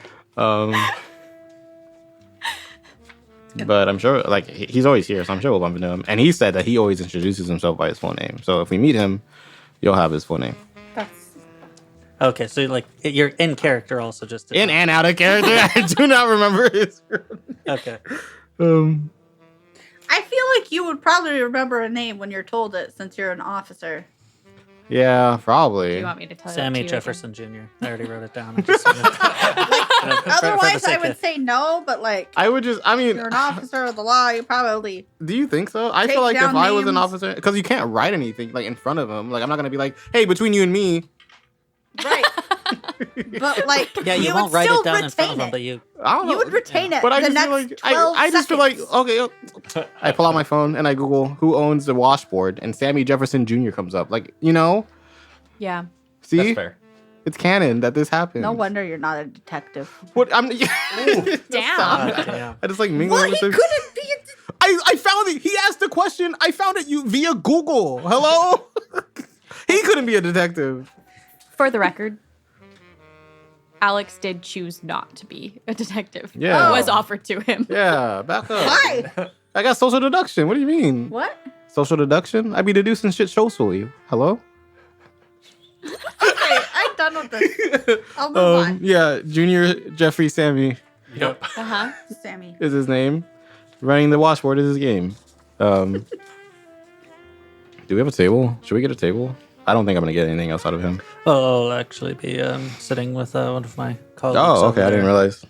Speaker 3: But I'm sure, like, he's always here, so I'm sure we'll bump into him. And he said that he always introduces himself by his full name. So if we meet him, you'll have his full name.
Speaker 2: That's
Speaker 1: Okay, so you're in character also, just
Speaker 3: In and out of character. I do not remember his.
Speaker 1: Okay.
Speaker 2: I feel like you would probably remember a name when you're told it, since you're an officer.
Speaker 3: Yeah,
Speaker 5: Do
Speaker 3: probably.
Speaker 5: you want me to tell
Speaker 1: Sammy
Speaker 5: it to you
Speaker 1: Jefferson Jr. I already wrote it down. I just wanted for
Speaker 2: Otherwise,
Speaker 1: the
Speaker 2: I
Speaker 1: sake
Speaker 2: would
Speaker 1: of-
Speaker 2: say no, but like,
Speaker 3: mean,
Speaker 2: you're an officer of the law, you probably.
Speaker 3: do you think so? I
Speaker 2: Take
Speaker 3: feel like if
Speaker 2: down
Speaker 3: I was an
Speaker 2: names.
Speaker 3: officer, because you can't write anything like in front of him. Like I'm not gonna be like, hey, between you and me.
Speaker 2: Right. But like,
Speaker 1: Yeah, you won't
Speaker 2: would
Speaker 1: write
Speaker 2: still
Speaker 1: it down in front of
Speaker 2: retain
Speaker 1: them,
Speaker 2: it.
Speaker 1: but you.
Speaker 3: I don't know.
Speaker 2: You would retain it.
Speaker 3: But I
Speaker 2: the
Speaker 3: just
Speaker 2: next
Speaker 3: feel like
Speaker 2: 12
Speaker 3: I just feel like
Speaker 2: seconds.
Speaker 3: okay. I pull out my phone and I Google who owns the Washboard, and Sammy Jefferson Jr. comes up. Like
Speaker 5: Yeah.
Speaker 3: see,
Speaker 4: That's fair.
Speaker 3: it's canon that this happened.
Speaker 2: No wonder you're not a detective.
Speaker 3: What I'm.
Speaker 5: Damn.
Speaker 1: God damn.
Speaker 3: I just like mingling
Speaker 2: What?
Speaker 3: with
Speaker 2: He
Speaker 3: him.
Speaker 2: couldn't be.
Speaker 3: I found it. He asked the question. I found it via Google. Hello. He couldn't be a detective.
Speaker 5: For the record, Alex did choose not to be a detective.
Speaker 3: Yeah.
Speaker 5: It was offered to him.
Speaker 3: Yeah, back up.
Speaker 2: Why?
Speaker 3: I got social deduction. What do you mean?
Speaker 2: What?
Speaker 3: Social deduction? I be deducing shit socially. Hello?
Speaker 2: Okay, I'm done with this. I'll move on.
Speaker 3: Yeah, Junior Jeffrey Sammy
Speaker 4: Yep.
Speaker 5: Uh-huh.
Speaker 2: Sammy.
Speaker 3: is his name. Running the washboard is his game. Do we have a table? Should we get a table? I don't think I'm gonna get anything else out of him.
Speaker 1: I'll actually be sitting with one of my colleagues.
Speaker 3: Oh,
Speaker 1: over
Speaker 3: okay. I didn't
Speaker 1: there.
Speaker 3: realize.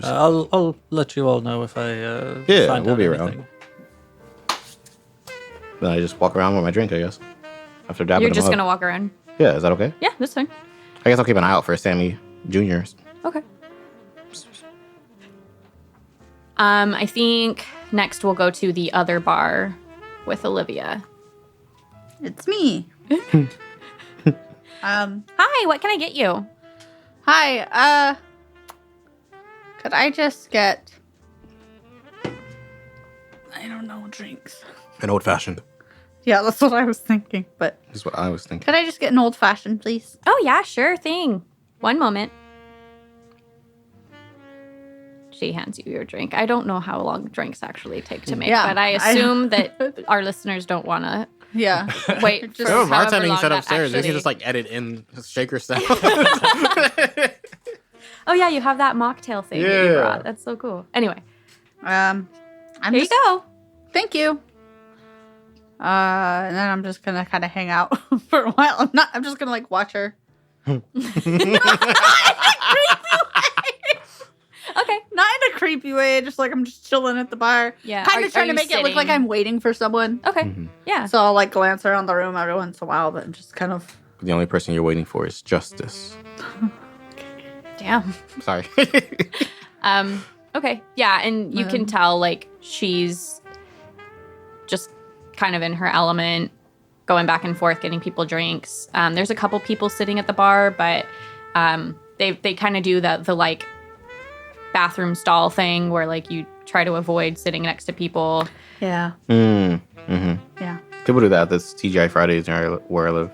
Speaker 1: I'll let you all know if I
Speaker 3: Yeah,
Speaker 1: find
Speaker 3: we'll
Speaker 1: out
Speaker 3: be
Speaker 1: anything.
Speaker 3: around. Then I just walk around with my drink, I guess. After dabbing
Speaker 5: You're
Speaker 3: him
Speaker 5: just
Speaker 3: up.
Speaker 5: going to walk around.
Speaker 3: Yeah, is that okay?
Speaker 5: Yeah, that's fine.
Speaker 3: I guess I'll keep an eye out for Sammy Jr.
Speaker 5: Okay. I think next we'll go to the other bar with Olivia.
Speaker 2: It's me.
Speaker 5: Hi, what can I get you?
Speaker 2: Hi. Could I just get? I don't know, drinks.
Speaker 3: An old fashioned.
Speaker 2: Yeah, that's what I was thinking. But
Speaker 3: Is what I was thinking.
Speaker 2: could I just get an old fashioned, please?
Speaker 5: Oh, yeah, sure thing. One moment. She hands you your drink. I don't know how long drinks actually take to make,
Speaker 2: Yeah,
Speaker 5: but I assume that our listeners don't want to
Speaker 2: Yeah.
Speaker 5: wait
Speaker 2: Just-
Speaker 5: for
Speaker 3: We have a
Speaker 5: however
Speaker 3: bartending
Speaker 5: long
Speaker 3: set
Speaker 5: that
Speaker 3: upstairs. They
Speaker 5: actually-
Speaker 3: can just like edit in shaker sound.
Speaker 5: Oh, yeah, you have that mocktail thing that you
Speaker 3: Yeah.
Speaker 5: brought. That's so cool. Anyway,
Speaker 2: I'm
Speaker 5: here
Speaker 2: just,
Speaker 5: you go.
Speaker 2: Thank you. And then I'm just gonna kind of hang out for a while. I'm just gonna like watch her.
Speaker 5: Okay.
Speaker 2: Not in a creepy way. Just like I'm just chilling at the bar.
Speaker 5: Yeah.
Speaker 2: Kind
Speaker 5: Are-
Speaker 2: of trying
Speaker 5: are
Speaker 2: to
Speaker 5: you
Speaker 2: make it look like
Speaker 5: sitting?
Speaker 2: I'm waiting for someone.
Speaker 5: Okay.
Speaker 3: Mhm.
Speaker 5: Yeah.
Speaker 2: So I'll like glance around the room every once in a while, but just kind of.
Speaker 3: The only person you're waiting for is justice.
Speaker 5: Damn.
Speaker 3: Sorry.
Speaker 5: Okay. Yeah, and you can tell like she's just kind of in her element, going back and forth, getting people drinks. There's a couple people sitting at the bar, but they kind of do the like bathroom stall thing where like you try to avoid sitting next to people.
Speaker 2: Yeah.
Speaker 3: Mm-hmm.
Speaker 2: Yeah.
Speaker 3: People do that. That's TGI Fridays where I live.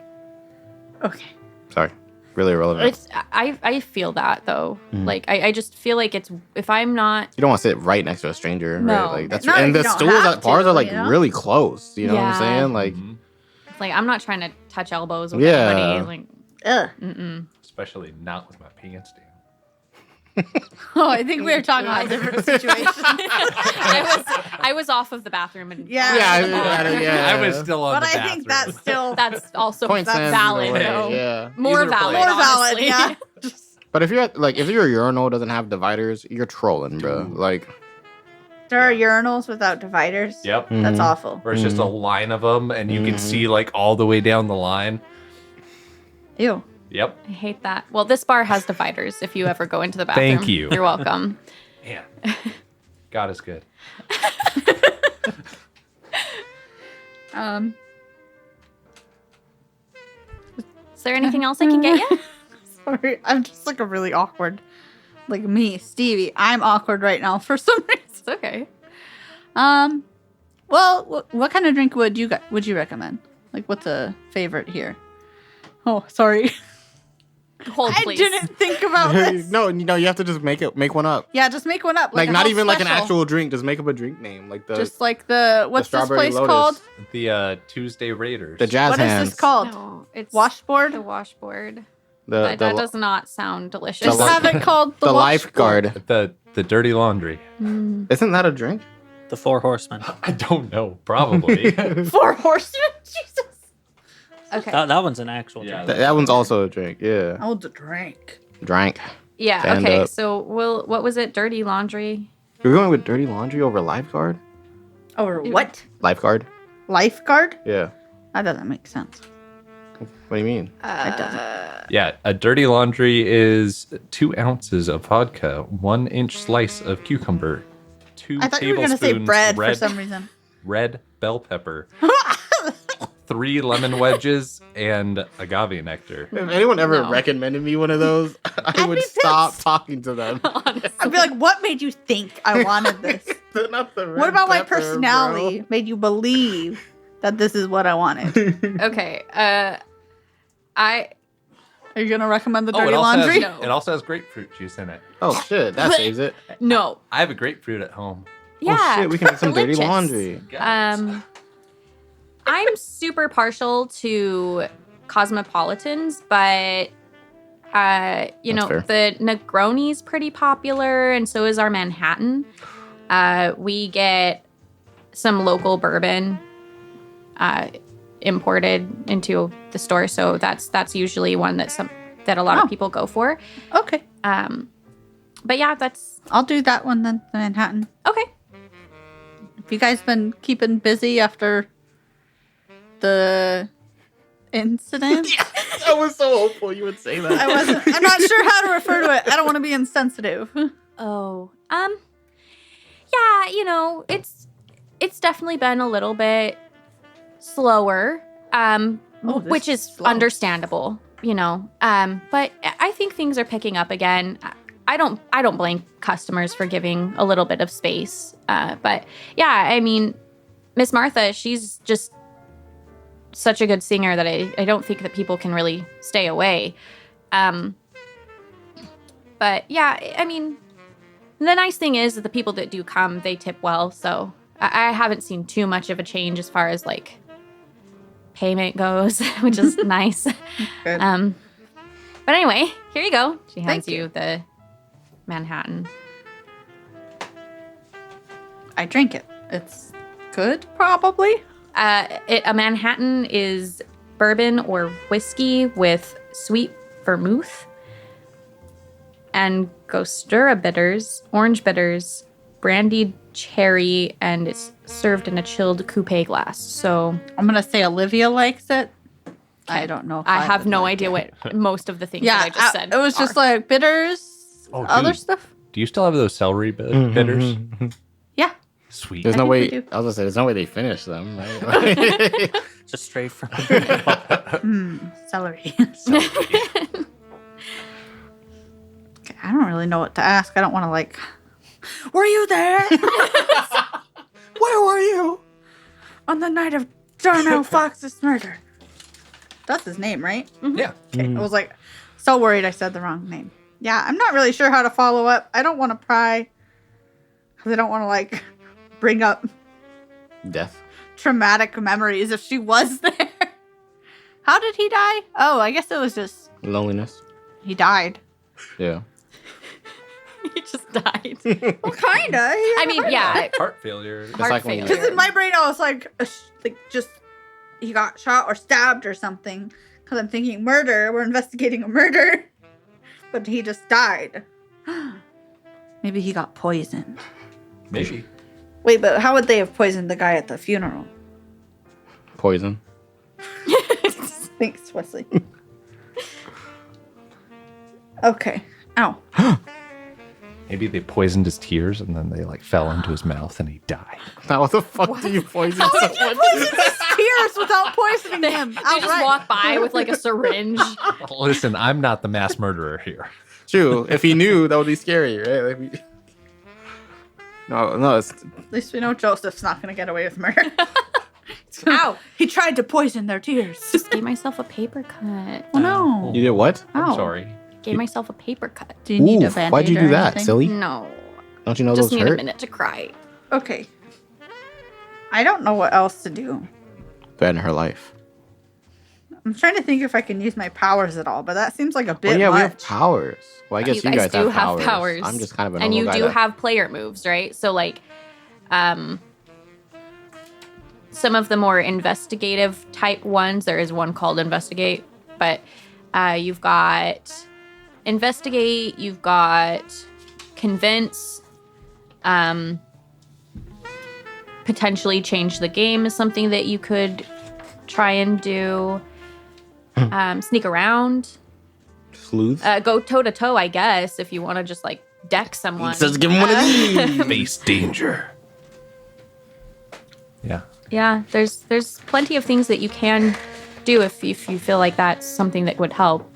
Speaker 2: Okay.
Speaker 3: Sorry. Really irrelevant.
Speaker 5: It's I feel that though. Like I just feel like it's if I'm not
Speaker 3: You don't want to sit right next to a stranger,
Speaker 5: No.
Speaker 3: right? Like that's
Speaker 2: Not
Speaker 3: and
Speaker 2: if
Speaker 3: the
Speaker 2: you don't
Speaker 3: stools
Speaker 2: have
Speaker 3: at bars
Speaker 2: to,
Speaker 3: are like
Speaker 2: you know?
Speaker 3: really close. You know what I'm
Speaker 5: Yeah.
Speaker 3: saying? Like
Speaker 5: like I'm not trying to touch elbows with
Speaker 3: Yeah.
Speaker 5: anybody. Like
Speaker 2: Ugh.
Speaker 4: Especially not with my pants down.
Speaker 2: Oh, I think we were talking about a different situation.
Speaker 5: I was off of the bathroom and
Speaker 2: Yeah.
Speaker 3: yeah.
Speaker 4: I was still on
Speaker 2: But
Speaker 4: the
Speaker 2: I
Speaker 4: bathroom.
Speaker 2: think that's still
Speaker 5: that's also
Speaker 3: point
Speaker 2: that's
Speaker 3: stands
Speaker 5: valid
Speaker 3: either way,
Speaker 5: though.
Speaker 3: Yeah.
Speaker 5: More
Speaker 4: Either
Speaker 5: valid.
Speaker 4: place.
Speaker 2: more valid.
Speaker 5: honestly.
Speaker 2: Yeah.
Speaker 3: But if you're at, like if your urinal doesn't have dividers, you're trolling, bro. Like
Speaker 2: There are urinals without dividers.
Speaker 4: Yep.
Speaker 2: That's
Speaker 3: Mhm.
Speaker 2: awful.
Speaker 4: Where it's just a line of them, and you can see like all the way down the line.
Speaker 2: Ew.
Speaker 4: Yep.
Speaker 5: I hate that. Well, this bar has dividers if you ever go into the bathroom.
Speaker 4: Thank you.
Speaker 5: You're welcome.
Speaker 4: Man, God is good.
Speaker 5: Is there anything else I can get you?
Speaker 2: Sorry, I'm just like a really awkward. Like me, Stevie. I'm awkward right now for some reason.
Speaker 5: It's okay.
Speaker 2: Well, what kind of drink would you recommend? Like, what's a favorite here? Oh, sorry.
Speaker 5: Hold,
Speaker 2: I
Speaker 5: please.
Speaker 2: didn't think about this.
Speaker 3: no, you have to just make one up.
Speaker 2: Yeah, just make one up.
Speaker 3: Like
Speaker 2: a
Speaker 3: not
Speaker 2: house
Speaker 3: even like an
Speaker 2: special.
Speaker 3: actual drink. Just make up a drink name, like the
Speaker 2: Just like what's this
Speaker 3: Strawberry
Speaker 2: place
Speaker 3: Lotus.
Speaker 2: called?
Speaker 4: The Tuesday Raiders.
Speaker 3: the jazz
Speaker 2: What is
Speaker 3: hands.
Speaker 2: this called?
Speaker 5: No, it's
Speaker 2: Washboard?
Speaker 5: The washboard.
Speaker 3: The
Speaker 5: That does not sound delicious.
Speaker 2: Just
Speaker 3: li-
Speaker 2: have it called the,
Speaker 3: the
Speaker 2: Washboard.
Speaker 3: lifeguard.
Speaker 4: The dirty laundry.
Speaker 3: Isn't that a drink?
Speaker 1: The Four Horsemen.
Speaker 4: I don't know. Probably.
Speaker 2: Four Horsemen? Jesus. Okay.
Speaker 1: That one's an actual
Speaker 4: Yeah.
Speaker 1: drink.
Speaker 3: That one's also a drink. Yeah,
Speaker 2: Oh, the drink.
Speaker 3: drank.
Speaker 5: Yeah.
Speaker 3: Stand
Speaker 5: okay.
Speaker 3: up.
Speaker 5: So what was it? Dirty laundry.
Speaker 3: You're going with dirty laundry over lifeguard?
Speaker 2: Or what?
Speaker 3: Lifeguard?
Speaker 2: Lifeguard?
Speaker 3: Yeah.
Speaker 2: That doesn't make sense.
Speaker 3: What do you mean?
Speaker 2: It doesn't.
Speaker 4: Yeah, a dirty laundry is 2 ounces of vodka, 1 inch slice of cucumber, 2
Speaker 2: I thought you were going to say
Speaker 4: tablespoons
Speaker 2: bread for
Speaker 4: red,
Speaker 2: some reason.
Speaker 4: red bell pepper, 3 lemon wedges, and agave nectar.
Speaker 3: If anyone ever
Speaker 5: No.
Speaker 3: recommended me one of those, I
Speaker 2: I'd
Speaker 3: would
Speaker 2: be
Speaker 3: stop
Speaker 2: pissed.
Speaker 3: talking to them.
Speaker 2: I'd be like, what made you think I wanted this?
Speaker 3: Not the
Speaker 2: What
Speaker 3: red
Speaker 2: about my
Speaker 3: pepper,
Speaker 2: personality made you believe that this is what I wanted?
Speaker 5: Okay.
Speaker 2: Are you gonna recommend the
Speaker 4: Oh,
Speaker 2: dirty laundry?
Speaker 5: No.
Speaker 4: it also has grapefruit juice in it.
Speaker 3: Oh shit, that saves it.
Speaker 5: No.
Speaker 4: I have a grapefruit at home.
Speaker 5: Yeah.
Speaker 3: Oh shit, we can make some dirty
Speaker 5: delicious.
Speaker 3: laundry.
Speaker 5: I'm super partial to cosmopolitans, but you know,
Speaker 3: fair.
Speaker 5: the Negroni's pretty popular, and so is our Manhattan. We get some local bourbon imported into the store, so that's usually one that a lot
Speaker 2: Oh.
Speaker 5: of people go for.
Speaker 2: Okay.
Speaker 5: But yeah, that's
Speaker 2: I'll do that one then, the Manhattan.
Speaker 5: okay.
Speaker 2: Have you guys been keeping busy after the incident?
Speaker 3: I was so hopeful you would say that.
Speaker 2: I'm not sure how to refer to it. I don't want to be insensitive.
Speaker 5: Oh, yeah, you know, it's definitely been a little bit slower,
Speaker 2: this
Speaker 5: which is
Speaker 2: slow.
Speaker 5: understandable, you know. But I think things are picking up again. I don't blame customers for giving a little bit of space. But yeah, I mean, Miss Martha, she's just such a good singer that I don't think that people can really stay away. But yeah, I mean, the nice thing is that the people that do come, they tip well. So I haven't seen too much of a change as far as like payment goes, which is nice.
Speaker 2: Good.
Speaker 5: But anyway, here you go. She hands
Speaker 2: Thank you.
Speaker 5: you the Manhattan.
Speaker 2: I drink it. It's good, probably.
Speaker 5: A Manhattan is bourbon or whiskey with sweet vermouth, Angostura bitters, orange bitters, brandied cherry, and it's served in a chilled coupe glass. So
Speaker 2: I'm gonna say Olivia likes it. I don't know. If
Speaker 5: I have
Speaker 2: would
Speaker 5: no
Speaker 2: like
Speaker 5: idea
Speaker 2: it.
Speaker 5: what most of the things
Speaker 2: Yeah,
Speaker 5: that I just said.
Speaker 2: it was just
Speaker 5: are.
Speaker 2: like bitters,
Speaker 4: Oh,
Speaker 2: other
Speaker 4: dude.
Speaker 2: stuff.
Speaker 4: Do you still have those celery bitters?
Speaker 2: Yeah.
Speaker 4: Sweet.
Speaker 3: There's
Speaker 2: I
Speaker 3: no
Speaker 2: think
Speaker 3: way.
Speaker 2: we do.
Speaker 3: I was gonna say, there's no way they finish them. Right?
Speaker 1: Just straight from.
Speaker 2: Celery. Okay, I don't really know what to ask. I don't want to like. Were you there
Speaker 3: Where were you?
Speaker 2: on the night of Darnel Fox's murder? That's his name, right?
Speaker 4: Yeah.
Speaker 2: Okay. I was like so worried I said the wrong name. Yeah, I'm not really sure how to follow up. I don't want to pry because I don't want to like bring up
Speaker 3: Death.
Speaker 2: traumatic memories if she was there. How did he die? Oh, I guess it was just
Speaker 3: Loneliness.
Speaker 2: he died.
Speaker 3: Yeah.
Speaker 5: He just died.
Speaker 2: Well, kinda.
Speaker 5: I mean, yeah,
Speaker 4: Heart failure.
Speaker 5: heart
Speaker 3: like when you-
Speaker 2: Because
Speaker 5: failure.
Speaker 2: in my brain, I was like just he got shot or stabbed or something. Because I'm thinking murder. We're investigating a murder, but he just died. Maybe he got poisoned.
Speaker 4: Maybe.
Speaker 2: Wait, but how would they have poisoned the guy at the funeral?
Speaker 3: Poison.
Speaker 2: Thanks, Wesley. Okay. Ow.
Speaker 4: Maybe they poisoned his tears and then they like fell into his mouth and he died.
Speaker 3: Now, what the fuck do you poison
Speaker 2: How would you
Speaker 3: someone?
Speaker 2: poison his tears without poisoning him?
Speaker 5: They just walk by with like a syringe.
Speaker 4: Listen, I'm not the mass murderer here.
Speaker 3: True. If he knew, that would be scary, right? Like no, it's
Speaker 2: At least we know Joseph's not going to get away with murder.
Speaker 5: Ow.
Speaker 2: He tried to poison their tears.
Speaker 5: Just gave myself a paper cut.
Speaker 2: Oh no.
Speaker 3: you did what?
Speaker 4: I'm
Speaker 2: Ow.
Speaker 4: sorry.
Speaker 5: Gave myself a paper cut.
Speaker 2: Do you need a
Speaker 3: Oof,
Speaker 2: band-aid
Speaker 3: why'd you
Speaker 2: or
Speaker 3: do that,
Speaker 2: anything?
Speaker 3: silly?
Speaker 5: No.
Speaker 3: Don't you know
Speaker 5: Just
Speaker 3: those
Speaker 5: need a
Speaker 3: hurt?
Speaker 5: minute to cry.
Speaker 2: Okay. I don't know what else to do.
Speaker 3: Bad in her life.
Speaker 2: I'm trying to think if I can use my powers at all, but that seems like a
Speaker 3: Oh
Speaker 2: bit
Speaker 3: yeah,
Speaker 2: much.
Speaker 3: we have powers. Well, I guess you guys
Speaker 5: do
Speaker 3: have
Speaker 5: have
Speaker 3: powers. I'm just kind of a
Speaker 5: and
Speaker 3: normal
Speaker 5: you
Speaker 3: guy
Speaker 5: do
Speaker 3: that-
Speaker 5: have player moves, right? So like, some of the more investigative type ones. There is one called investigate, but you've got investigate. You've got convince. Potentially change the game is something that you could try and do. Sneak around.
Speaker 3: sleuth.
Speaker 5: Go toe to toe, I guess, if you want to just like deck someone.
Speaker 3: Let's give him one of these.
Speaker 4: Face danger. Yeah.
Speaker 5: Yeah, there's plenty of things that you can do if you feel like that's something that would help.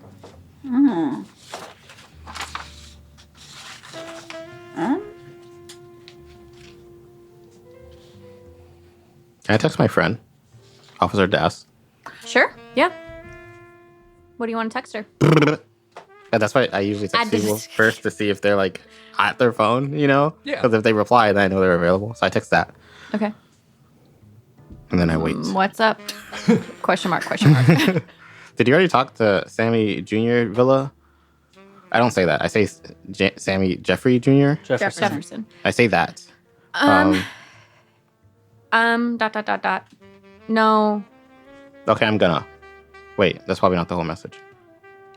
Speaker 3: Can I text my friend, Officer Das?
Speaker 5: Sure. Yeah. What do you want to text her?
Speaker 3: And that's why I usually text
Speaker 5: Add
Speaker 3: people
Speaker 5: this-
Speaker 3: first to see if they're like at their phone, you know?
Speaker 4: Yeah.
Speaker 3: Because if they reply, then I know they're available. So I text that.
Speaker 5: Okay.
Speaker 3: And then I wait.
Speaker 5: What's up? Question mark, question mark.
Speaker 3: Did you already talk to Sammy Jr. Villa? I don't say that. I say Sammy Jeffrey Jr.
Speaker 1: Jefferson.
Speaker 5: Jefferson.
Speaker 3: I say that.
Speaker 5: Dot. No.
Speaker 3: Okay, I'm gonna. Wait, that's probably not the whole message.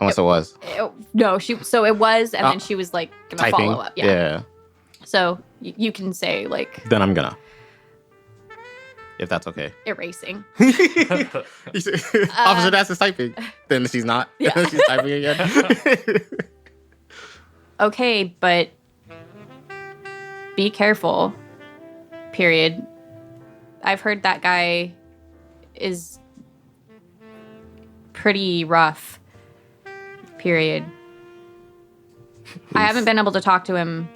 Speaker 3: Unless it was.
Speaker 5: No, so it was, and then she was like gonna
Speaker 3: Typing.
Speaker 5: follow up.
Speaker 3: Yeah.
Speaker 5: So you can say like
Speaker 3: Then I'm gonna. If that's okay.
Speaker 5: erasing.
Speaker 3: Officer Dash is typing. Then she's not.
Speaker 5: Yeah.
Speaker 3: She's typing again.
Speaker 5: Okay, but be careful. Period. I've heard that guy is pretty rough. Period. I haven't been able to talk to him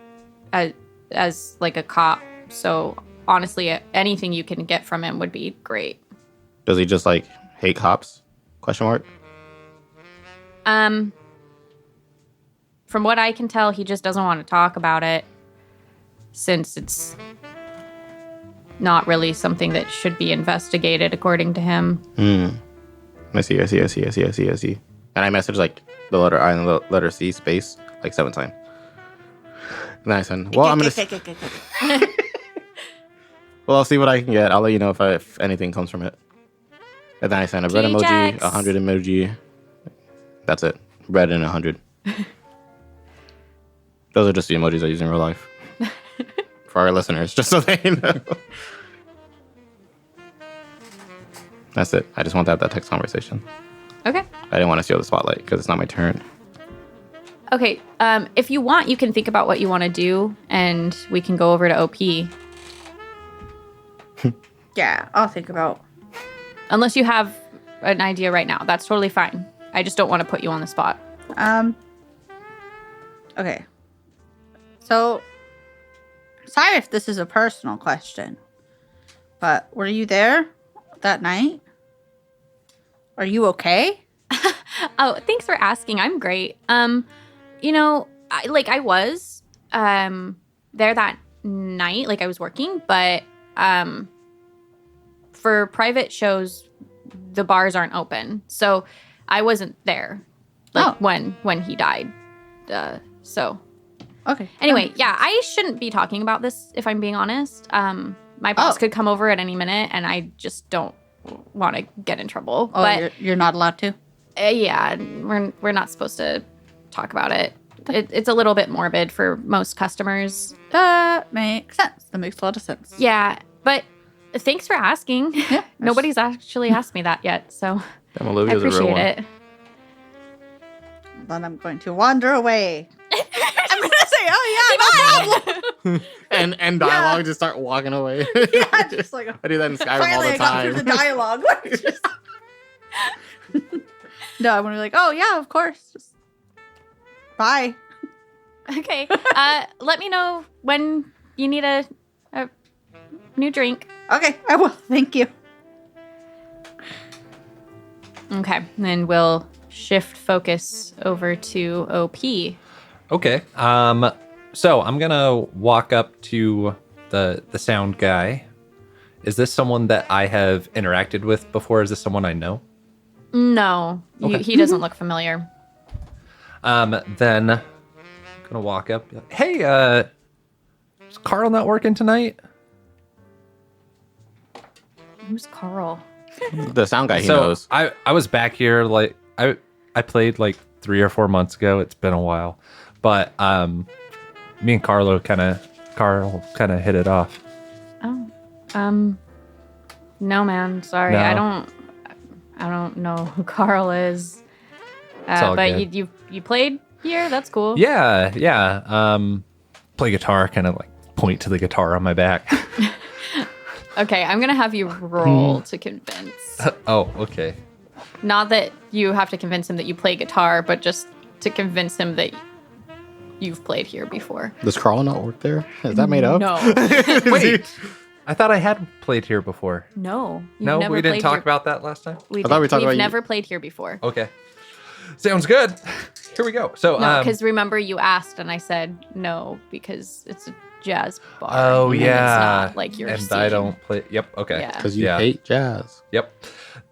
Speaker 5: as like a cop, so honestly, anything you can get from him would be great.
Speaker 3: Does he just like hate cops? Question mark.
Speaker 5: From what I can tell, he just doesn't want to talk about it since it's not really something that should be investigated according to him.
Speaker 3: I see. And I messaged like the letter I and the letter C space like 7 times. And then I send, well, I'm gonna. Well, I'll see what I can get. I'll let you know if anything comes from it. And then I send a red
Speaker 5: Kitty
Speaker 3: emoji,
Speaker 5: checks.
Speaker 3: 100 emoji. That's it. Red and 100. Those are just the emojis I use in real life. For our listeners, just so they know. That's it. I just want to have that text conversation.
Speaker 5: Okay.
Speaker 3: I didn't want to steal the spotlight because it's not my turn.
Speaker 5: Okay. If you want, you can think about what you want to do, and we can go over to OP.
Speaker 2: Yeah, I'll think about.
Speaker 5: Unless you have an idea right now, that's totally fine. I just don't want to put you on the spot.
Speaker 2: Okay. So, sorry if this is a personal question, but were you there that night? Are you okay?
Speaker 5: Oh, thanks for asking. I'm great. You know, I was there that night, like I was working, but for private shows, the bars aren't open, so I wasn't there, like when he died. So
Speaker 2: Okay.
Speaker 5: anyway, yeah, I shouldn't be talking about this if I'm being honest. My boss could come over at any minute, and I just don't want to get in trouble.
Speaker 2: Oh,
Speaker 5: but
Speaker 2: you're not allowed to?
Speaker 5: yeah, we're not supposed to talk about it. It's a little bit morbid for most customers.
Speaker 2: That makes sense. That makes a lot of sense.
Speaker 5: Yeah, but thanks for asking.
Speaker 2: Yeah.
Speaker 5: Nobody's actually asked me that yet, so
Speaker 3: Damn,
Speaker 5: I
Speaker 3: Olivia's a real
Speaker 5: appreciate
Speaker 3: one.
Speaker 5: it.
Speaker 2: Then I'm going to wander away. I'm going to say, oh, yeah, no problem.
Speaker 3: And dialogue just start walking away.
Speaker 2: Yeah, just like,
Speaker 3: I do that in Skyrim all
Speaker 2: finally
Speaker 3: the
Speaker 2: I got through
Speaker 3: time.
Speaker 2: the dialogue. No, I'm going to be like, oh, yeah, of course. Just bye.
Speaker 5: Okay. Let me know when you need a new drink.
Speaker 2: Okay, I will. Thank you.
Speaker 5: Okay, then we'll shift focus over to OP.
Speaker 4: Okay. So I'm gonna walk up to the sound guy. Is this someone that I have interacted with before? Is this someone I know?
Speaker 5: No,
Speaker 4: Okay.
Speaker 5: he doesn't look familiar.
Speaker 4: Then I'm gonna walk up. Be like, hey, is Carl not working tonight?
Speaker 5: Who's Carl?
Speaker 3: The sound guy he
Speaker 4: So
Speaker 3: knows.
Speaker 4: I was back here like I played like 3 or 4 months ago. It's been a while, but me and Carl kind of hit it off.
Speaker 5: Oh, no, man. Sorry,
Speaker 4: No.
Speaker 5: I don't know who Carl is.
Speaker 4: all
Speaker 5: But
Speaker 4: good.
Speaker 5: you played here. That's cool.
Speaker 4: Yeah. Play guitar, kind of like point to the guitar on my back.
Speaker 5: Okay, I'm gonna have you roll to convince.
Speaker 4: Oh, okay.
Speaker 5: Not that you have to convince him that you play guitar, but just to convince him that you've played here before.
Speaker 3: Does Carl not work there? Is that made up?
Speaker 5: No,
Speaker 4: Wait, I thought I had played here before.
Speaker 5: no. You've
Speaker 4: No,
Speaker 5: never
Speaker 4: we didn't
Speaker 5: played
Speaker 4: talk
Speaker 5: here.
Speaker 4: about that last time.
Speaker 3: I thought we talked
Speaker 5: We've
Speaker 3: about you-
Speaker 5: never played here before.
Speaker 4: Okay. Sounds good. Here we go. So,
Speaker 5: No, because remember you asked and I said no because it's a jazz bar.
Speaker 4: oh
Speaker 5: and
Speaker 4: yeah,
Speaker 5: it's not like your
Speaker 4: and
Speaker 5: scene.
Speaker 4: I don't play. Yep. Okay.
Speaker 5: Yeah.
Speaker 3: Because you
Speaker 4: Yeah.
Speaker 3: hate jazz.
Speaker 4: Yep.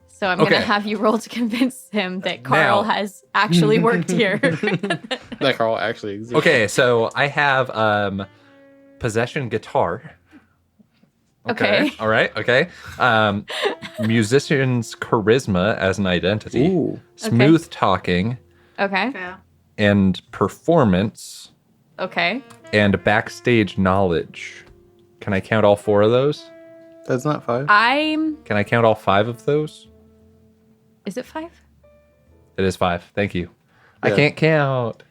Speaker 5: So I'm
Speaker 4: Okay.
Speaker 5: gonna have you roll to convince him that Carl
Speaker 4: Now-
Speaker 5: has actually worked here.
Speaker 3: That Carl actually exists.
Speaker 4: Okay. So I have possession guitar.
Speaker 5: Okay.
Speaker 4: All right. Okay. Musician's charisma as an identity.
Speaker 3: Ooh.
Speaker 4: Smooth talking
Speaker 5: Okay.
Speaker 2: Yeah.
Speaker 4: and performance
Speaker 5: Okay.
Speaker 4: and backstage knowledge. Can I count all 4 of those?
Speaker 3: That's not 5.
Speaker 5: I'm.
Speaker 4: Can I count all 5 of those?
Speaker 5: Is it 5?
Speaker 4: It is 5. Thank you. I
Speaker 3: Yeah.
Speaker 4: can't count.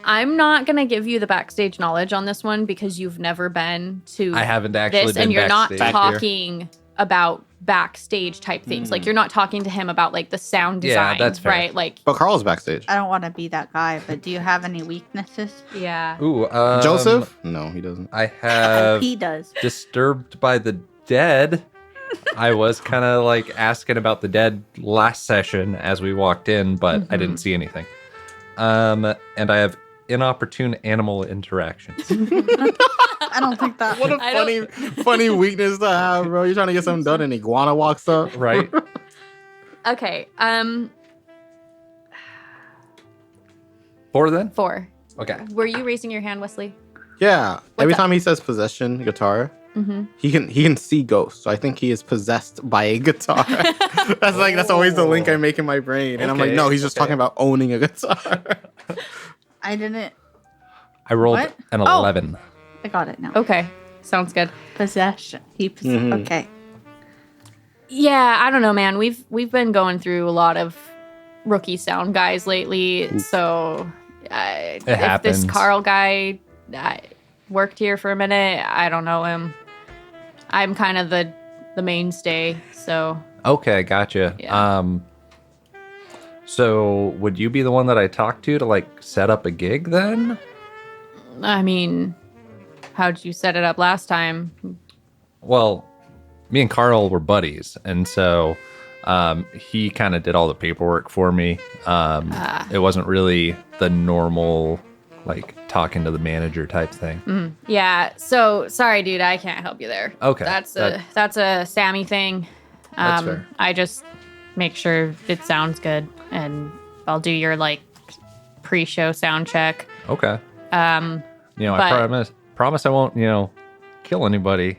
Speaker 5: I'm not gonna give you the backstage knowledge on this one because you've never been to
Speaker 4: I haven't actually
Speaker 5: this,
Speaker 4: been
Speaker 5: and you're not
Speaker 4: backstage.
Speaker 5: talking about backstage type things. Like you're not talking to him about like the sound
Speaker 4: Yeah,
Speaker 5: design,
Speaker 4: that's fair.
Speaker 5: right? Like,
Speaker 3: But Carl's backstage.
Speaker 2: I don't want to be that guy, but do you have any weaknesses?
Speaker 5: yeah.
Speaker 4: Ooh,
Speaker 3: Joseph? No, he doesn't.
Speaker 4: I have
Speaker 2: He does.
Speaker 4: Disturbed by the Dead. I was kind of like asking about the dead last session as we walked in, but I didn't see anything. And I have inopportune animal interactions.
Speaker 2: I don't think that.
Speaker 3: What a
Speaker 5: I don't-
Speaker 3: funny weakness to have, bro. You're trying to get something done and iguana walks up.
Speaker 4: Right?
Speaker 5: Okay.
Speaker 4: 4 then?
Speaker 5: 4.
Speaker 4: Okay.
Speaker 5: Were you raising your hand, Wesley?
Speaker 3: Yeah. Every
Speaker 5: up?
Speaker 3: time he says possession guitar, he can see ghosts. So I think he is possessed by a guitar. That's always the link I make in my brain. And I'm like,
Speaker 4: Okay,
Speaker 3: no, he's just
Speaker 4: okay.
Speaker 3: talking about owning a guitar.
Speaker 2: I didn't.
Speaker 4: I rolled
Speaker 2: What?
Speaker 4: an
Speaker 2: Oh.
Speaker 4: 11.
Speaker 2: I got it now.
Speaker 5: Okay. Sounds good.
Speaker 2: Possession. Okay.
Speaker 5: Yeah, I don't know, man. We've been going through a lot of rookie sound guys lately, so if
Speaker 4: happens.
Speaker 5: this Carl guy worked here for a minute, I don't know him. I'm kind of the mainstay, so
Speaker 4: Okay, gotcha.
Speaker 5: Yeah.
Speaker 4: So would you be the one that I talked to like set up a gig then?
Speaker 5: I mean, how'd you set it up last time?
Speaker 4: Well, me and Carl were buddies, and so he kind of did all the paperwork for me. It wasn't really the normal like talking to the manager type thing.
Speaker 5: Yeah, so sorry, dude, I can't help you there.
Speaker 4: Okay,
Speaker 5: That's a Sammy thing.
Speaker 3: That's fair.
Speaker 5: I just make sure it sounds good, and I'll do your like pre-show sound check.
Speaker 4: Okay. You know,
Speaker 5: but-
Speaker 4: I promise I won't, kill anybody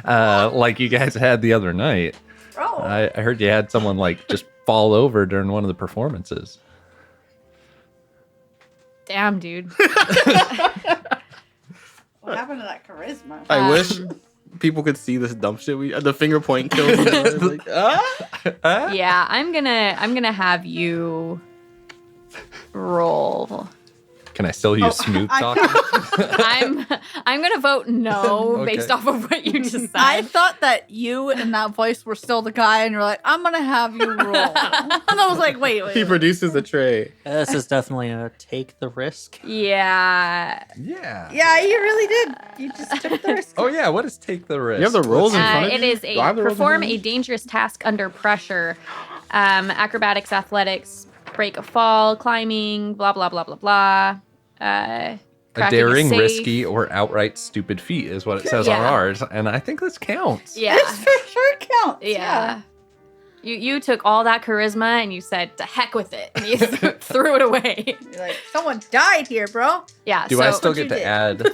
Speaker 4: like you guys had the other night.
Speaker 2: Oh.
Speaker 4: I heard you had someone like just fall over during one of the performances.
Speaker 5: Damn, dude.
Speaker 2: What happened to that charisma?
Speaker 3: I wish people could see this dumb shit. The finger point kills me. It's like,
Speaker 5: Yeah, I'm gonna have you roll.
Speaker 4: Can I still use smooth
Speaker 2: I-
Speaker 4: talking?
Speaker 5: I'm gonna vote no
Speaker 4: Okay.
Speaker 5: based off of what you just said.
Speaker 2: I thought that you and that voice were still the guy, and you're like, I'm gonna have you roll. And I was like, wait.
Speaker 3: he produces a tray.
Speaker 1: This is definitely a take the risk.
Speaker 5: Yeah.
Speaker 4: Yeah.
Speaker 2: Yeah, you really did. You just took the risk.
Speaker 4: Oh yeah. What is take the risk?
Speaker 3: You have the rules in front of
Speaker 5: It
Speaker 3: you?
Speaker 5: is
Speaker 3: Do I have the rules in
Speaker 5: perform
Speaker 3: front of
Speaker 5: a
Speaker 3: me?
Speaker 5: dangerous task under pressure. Acrobatics, athletics, break a fall, climbing, blah blah blah blah blah.
Speaker 4: A
Speaker 5: cracking
Speaker 4: daring,
Speaker 5: safe.
Speaker 4: risky, or outright stupid feat is what it says on
Speaker 5: Yeah.
Speaker 4: ours, and I think this counts.
Speaker 5: Yeah.
Speaker 2: This for sure counts.
Speaker 5: Yeah. You took all that charisma and you said to heck with it and you threw it away.
Speaker 2: You're like, someone died here, bro.
Speaker 5: Yeah.
Speaker 4: Do
Speaker 5: so
Speaker 4: I still
Speaker 2: what you
Speaker 4: get to
Speaker 2: did.
Speaker 4: add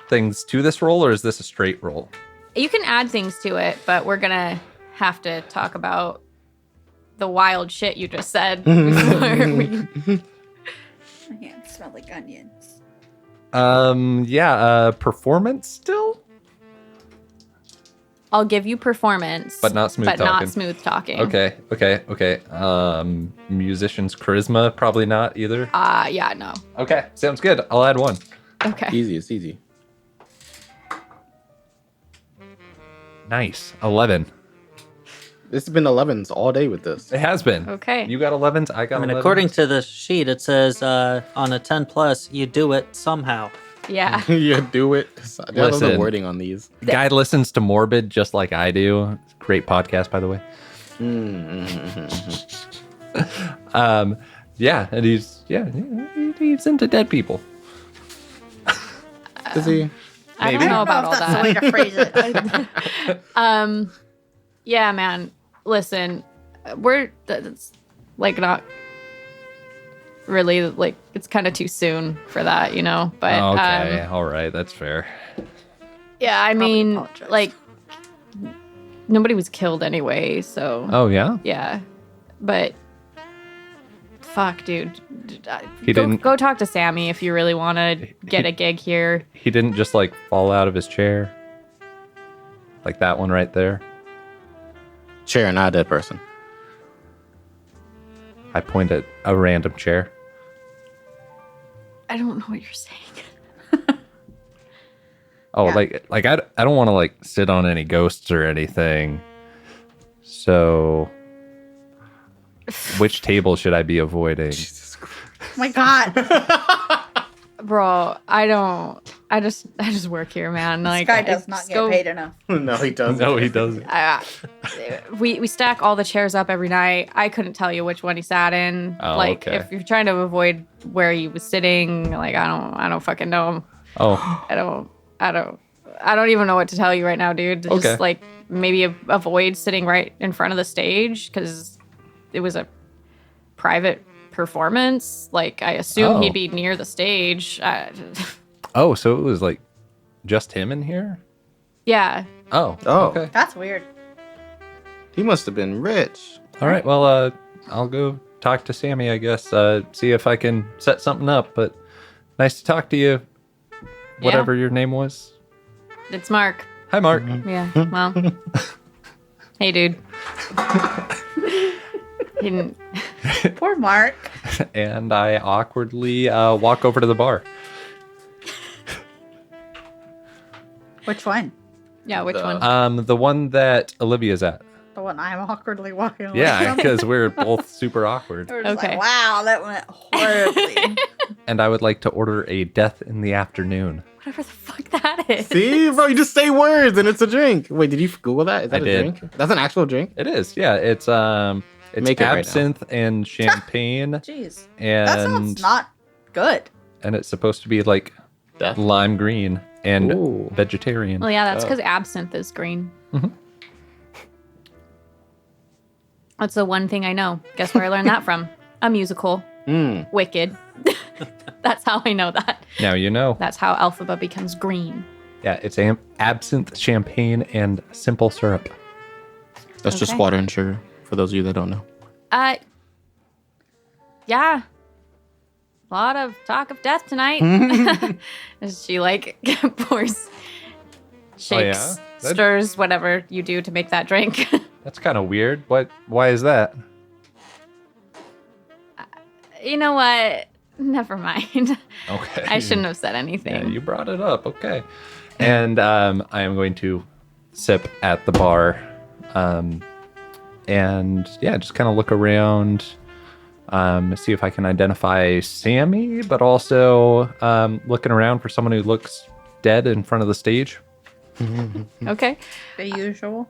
Speaker 4: things to this roll, or is this a straight roll?
Speaker 5: you can add things to it, but we're gonna have to talk about the wild shit you just said before we
Speaker 2: My hands smell like onions.
Speaker 4: Performance still,
Speaker 5: I'll give you performance,
Speaker 4: but not smooth
Speaker 5: but
Speaker 4: talking.
Speaker 5: not smooth talking.
Speaker 4: Okay. Musician's charisma, probably not either.
Speaker 5: Yeah, no.
Speaker 4: Okay, sounds good. I'll add one.
Speaker 5: Okay.
Speaker 3: Easy, it's easy.
Speaker 4: Nice. 11.
Speaker 3: This has been 11s all day with this.
Speaker 4: It has been.
Speaker 5: Okay.
Speaker 4: You got 11s. I got
Speaker 1: I mean,
Speaker 4: 11s.
Speaker 1: according to the sheet, it says on a 10 plus, you do it somehow.
Speaker 5: Yeah.
Speaker 3: You do it. I love the
Speaker 4: Listen.
Speaker 3: wording on these.
Speaker 4: Guy listens to Morbid just like I do. Great podcast, by the way. Yeah, and he's into dead people.
Speaker 3: Is he?
Speaker 5: I
Speaker 4: Maybe.
Speaker 5: don't know
Speaker 2: I
Speaker 5: about
Speaker 2: don't know
Speaker 5: all
Speaker 2: if that's the way
Speaker 5: that.
Speaker 2: to phrase it.
Speaker 5: Yeah, man. Listen, it's like not really like it's kind of too soon for that, you know. But
Speaker 4: Okay, all right, that's fair.
Speaker 5: yeah, I mean,
Speaker 2: apologize.
Speaker 5: like nobody was killed anyway, so
Speaker 4: Oh yeah,
Speaker 5: yeah. But fuck, dude.
Speaker 4: He didn't-
Speaker 5: Go talk to Sammy if you really want to get a gig here.
Speaker 4: he didn't just like fall out of his chair, like that one right there.
Speaker 3: Chair, not a dead person.
Speaker 4: I point at a random chair.
Speaker 5: I don't know what you're saying.
Speaker 4: Oh,
Speaker 2: Yeah.
Speaker 4: like I don't want to like sit on any ghosts or anything. So, which table should I be avoiding?
Speaker 2: Oh my God.
Speaker 5: Bro, I just work here, man.
Speaker 2: This
Speaker 5: Like
Speaker 2: guy
Speaker 5: I
Speaker 2: does not
Speaker 5: just
Speaker 2: get paid enough.
Speaker 3: No, he doesn't.
Speaker 4: No, he doesn't.
Speaker 5: We stack all the chairs up every night. I couldn't tell you which one he sat in.
Speaker 4: Oh,
Speaker 5: like
Speaker 4: okay.
Speaker 5: if you're trying to avoid where he was sitting, like I don't fucking know.
Speaker 4: Oh,
Speaker 5: I don't even know what to tell you right now, dude.
Speaker 4: Okay.
Speaker 5: Just like maybe avoid sitting right in front of the stage because it was a private performance. Like I assume
Speaker 4: Oh.
Speaker 5: he'd be near the stage.
Speaker 4: oh, so it was like just him in here?
Speaker 5: Yeah.
Speaker 4: Oh,
Speaker 3: Oh.
Speaker 4: okay.
Speaker 2: That's weird.
Speaker 3: He must have been rich.
Speaker 4: All right. Well, I'll go talk to Sammy, I guess. See if I can set something up. But nice to talk to you. Whatever your name was.
Speaker 5: It's Mark.
Speaker 4: Hi, Mark.
Speaker 5: Yeah. Well. Hey, dude. He didn't.
Speaker 2: Poor Mark.
Speaker 4: And I awkwardly walk over to the bar.
Speaker 2: Which one?
Speaker 5: Yeah, which one?
Speaker 4: The one that Olivia's at.
Speaker 2: The one I'm awkwardly walking away
Speaker 4: Yeah,
Speaker 2: from?
Speaker 4: because we're both super awkward.
Speaker 2: We're just
Speaker 5: Okay.
Speaker 2: like, wow, that went horribly.
Speaker 4: And I would like to order a death in the afternoon.
Speaker 5: Whatever the fuck that is.
Speaker 3: See, bro, you just say words and it's a drink. Wait, did you Google that? Is that
Speaker 4: I
Speaker 3: a
Speaker 4: did.
Speaker 3: drink? That's an actual drink?
Speaker 4: It is, yeah. It's
Speaker 3: Make it right now.
Speaker 4: absinthe and champagne,
Speaker 2: Jeez. That sounds
Speaker 4: and
Speaker 2: not good.
Speaker 4: it's supposed to be like
Speaker 3: Death?
Speaker 4: lime green and
Speaker 3: Ooh.
Speaker 4: vegetarian.
Speaker 5: Well, yeah, that's
Speaker 3: Oh.
Speaker 5: because absinthe is green.
Speaker 4: Mhm.
Speaker 5: That's the one thing I know. Guess where I learned that from? A musical.
Speaker 3: Mm.
Speaker 5: Wicked. That's how I know that.
Speaker 4: Now you know.
Speaker 5: That's how Alphaba becomes green.
Speaker 4: Yeah, it's absinthe, champagne, and simple syrup.
Speaker 3: That's just
Speaker 5: Okay.
Speaker 3: water and sugar, for those of you that don't know.
Speaker 5: Yeah. A lot of talk of death tonight. As she like pours, shakes,
Speaker 4: Oh, yeah? That-
Speaker 5: stirs, whatever you do to make that drink.
Speaker 4: That's kind of weird. Why is that?
Speaker 5: You know what? Never mind.
Speaker 4: Okay.
Speaker 5: I shouldn't have said
Speaker 4: Yeah,
Speaker 5: anything.
Speaker 4: you brought it up. Okay. And I am going to sip at the bar. And yeah, just kind of look around, see if I can identify Sammy, but also looking around for someone who looks dead in front of the stage.
Speaker 5: Okay.
Speaker 2: The usual.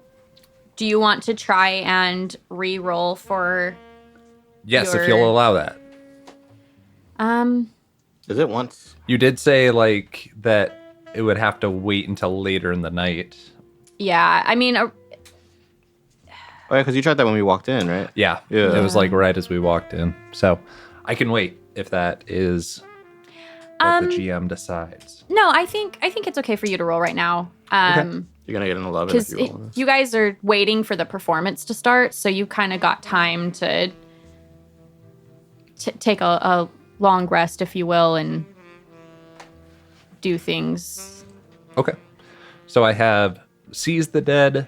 Speaker 5: Do you want to try and re-roll for
Speaker 4: Yes, if
Speaker 5: Your-
Speaker 4: you'll allow that.
Speaker 3: Is it once?
Speaker 4: You did say like that it would have to wait until later in the night.
Speaker 5: yeah, I mean
Speaker 3: Oh, yeah, because you tried that when we walked in, right?
Speaker 4: Yeah.
Speaker 3: Yeah.
Speaker 4: It was like right as we walked in. So I can wait if that is what the GM decides.
Speaker 5: no, I think it's okay for you to roll right now.
Speaker 3: You're going to get an 11 if
Speaker 5: Because
Speaker 3: you roll this.
Speaker 5: you guys are waiting for the performance to start, so you kind of got time to take a long rest, if you will, and do things.
Speaker 4: Okay. So I have Sees the Dead,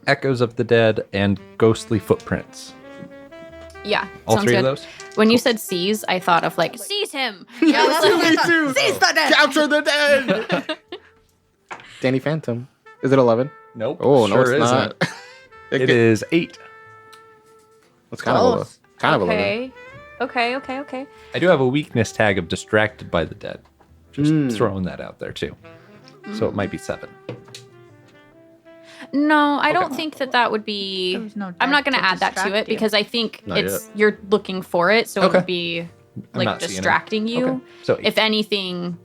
Speaker 4: Echoes of the Dead, and Ghostly Footprints.
Speaker 5: Yeah,
Speaker 4: All
Speaker 5: sounds
Speaker 4: three
Speaker 5: good.
Speaker 4: of those?
Speaker 5: When you said seize, I thought of like seize him.
Speaker 2: Yeah, that's what I thought. Seize the dead.
Speaker 3: Capture the dead! Danny Phantom. Is it 11?
Speaker 4: Nope.
Speaker 3: Oh, no,
Speaker 4: sure
Speaker 3: it's
Speaker 4: isn't.
Speaker 3: not.
Speaker 4: It is 8.
Speaker 3: It's kind of low. Kind of a little.
Speaker 5: Okay.
Speaker 4: I do have a weakness tag of Distracted by the Dead. Just throwing that out there too. So it might be 7.
Speaker 5: No, I don't think that would be.
Speaker 2: There was no
Speaker 5: I'm not
Speaker 2: death
Speaker 5: going to
Speaker 2: to
Speaker 5: add that to
Speaker 2: distract
Speaker 5: it
Speaker 2: you.
Speaker 5: because I think
Speaker 3: Not
Speaker 5: it's you're looking for it, so it
Speaker 4: Okay.
Speaker 5: would be
Speaker 4: I'm
Speaker 5: like
Speaker 4: not seeing it.
Speaker 5: distracting you.
Speaker 4: Okay. So
Speaker 5: If anything,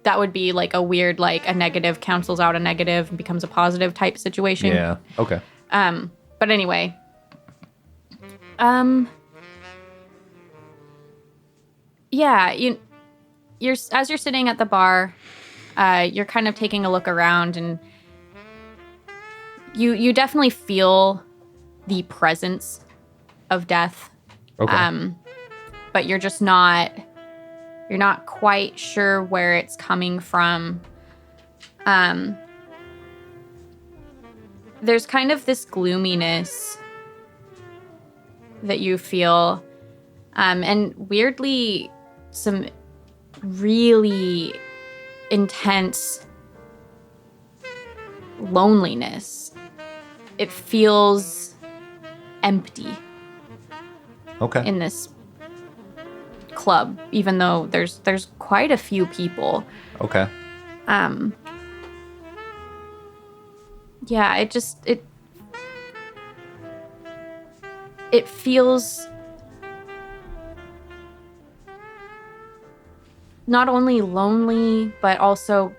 Speaker 5: that would be like a weird, like a negative cancels out a negative and becomes a positive type situation.
Speaker 4: yeah. Okay.
Speaker 5: But anyway, yeah, you're as you're sitting at the bar, you're kind of taking a look around, and you definitely feel the presence of death.
Speaker 4: Okay.
Speaker 5: But you're just not quite sure where it's coming from. There's kind of this gloominess that you feel, and weirdly some really intense loneliness. It feels empty
Speaker 4: Okay.
Speaker 5: in this club, even though there's quite a few people.
Speaker 4: Okay.
Speaker 5: Yeah, it feels not only lonely, but also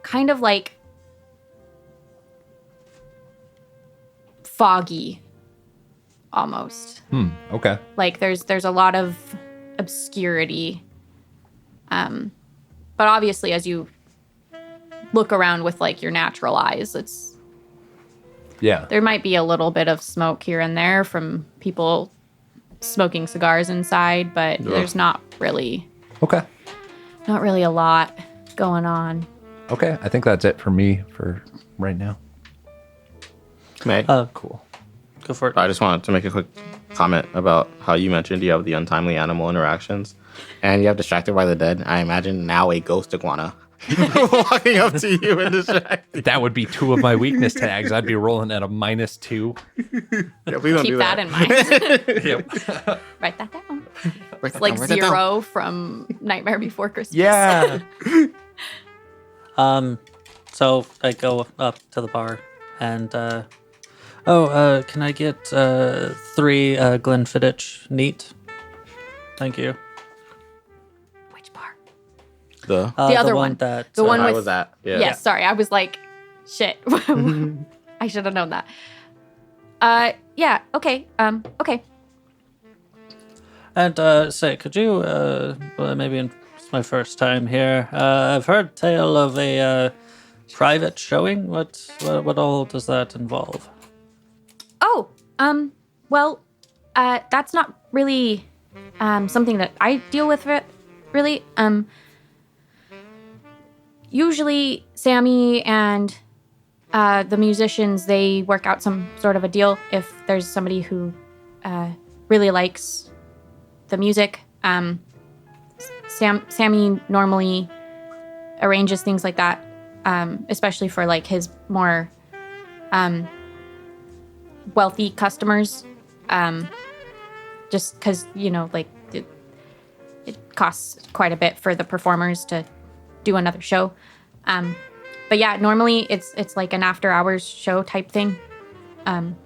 Speaker 5: kind of like foggy almost.
Speaker 4: Okay.
Speaker 5: Like there's a lot of obscurity. But obviously as you look around with like your natural eyes,
Speaker 4: Yeah.
Speaker 5: there might be a little bit of smoke here and there from people smoking cigars inside, but there's not really
Speaker 4: Okay.
Speaker 5: a lot going on.
Speaker 4: Okay. I think that's it for me for right now.
Speaker 3: May.
Speaker 1: Cool. Go for it.
Speaker 3: I just wanted to make a quick comment about how you mentioned you have the untimely animal interactions and you have distracted by the dead. I imagine now a ghost iguana walking up to you and distracting.
Speaker 4: That would be 2 of my weakness tags. I'd be rolling at a -2.
Speaker 3: Yeah, please don't
Speaker 5: Keep
Speaker 3: do
Speaker 5: that in mind.
Speaker 4: Yep.
Speaker 5: Write that down.
Speaker 3: Write that
Speaker 5: Like
Speaker 3: down, write that down.
Speaker 5: Zero from Nightmare Before Christmas.
Speaker 4: Yeah.
Speaker 1: So I go up to the bar and can I get 3 Glenfiddich neat? Thank you.
Speaker 5: Which bar?
Speaker 3: The
Speaker 5: The other one.
Speaker 1: That
Speaker 5: The one
Speaker 3: I
Speaker 5: with-
Speaker 3: was at. Yeah.
Speaker 5: Yes, sorry. I was like, shit. I should have known that. Yeah, okay. Okay.
Speaker 1: And say, could you well, maybe it's my first time here. I've heard tale of a private showing. What all does that involve?
Speaker 5: Oh, well, that's not really something that I deal with really. Usually Sammy and the musicians, they work out some sort of a deal if there's somebody who really likes the music. Sammy normally arranges things like that, especially for like his more wealthy customers, just because like it costs quite a bit for the performers to do another show. But yeah, normally it's like an after hours show type thing.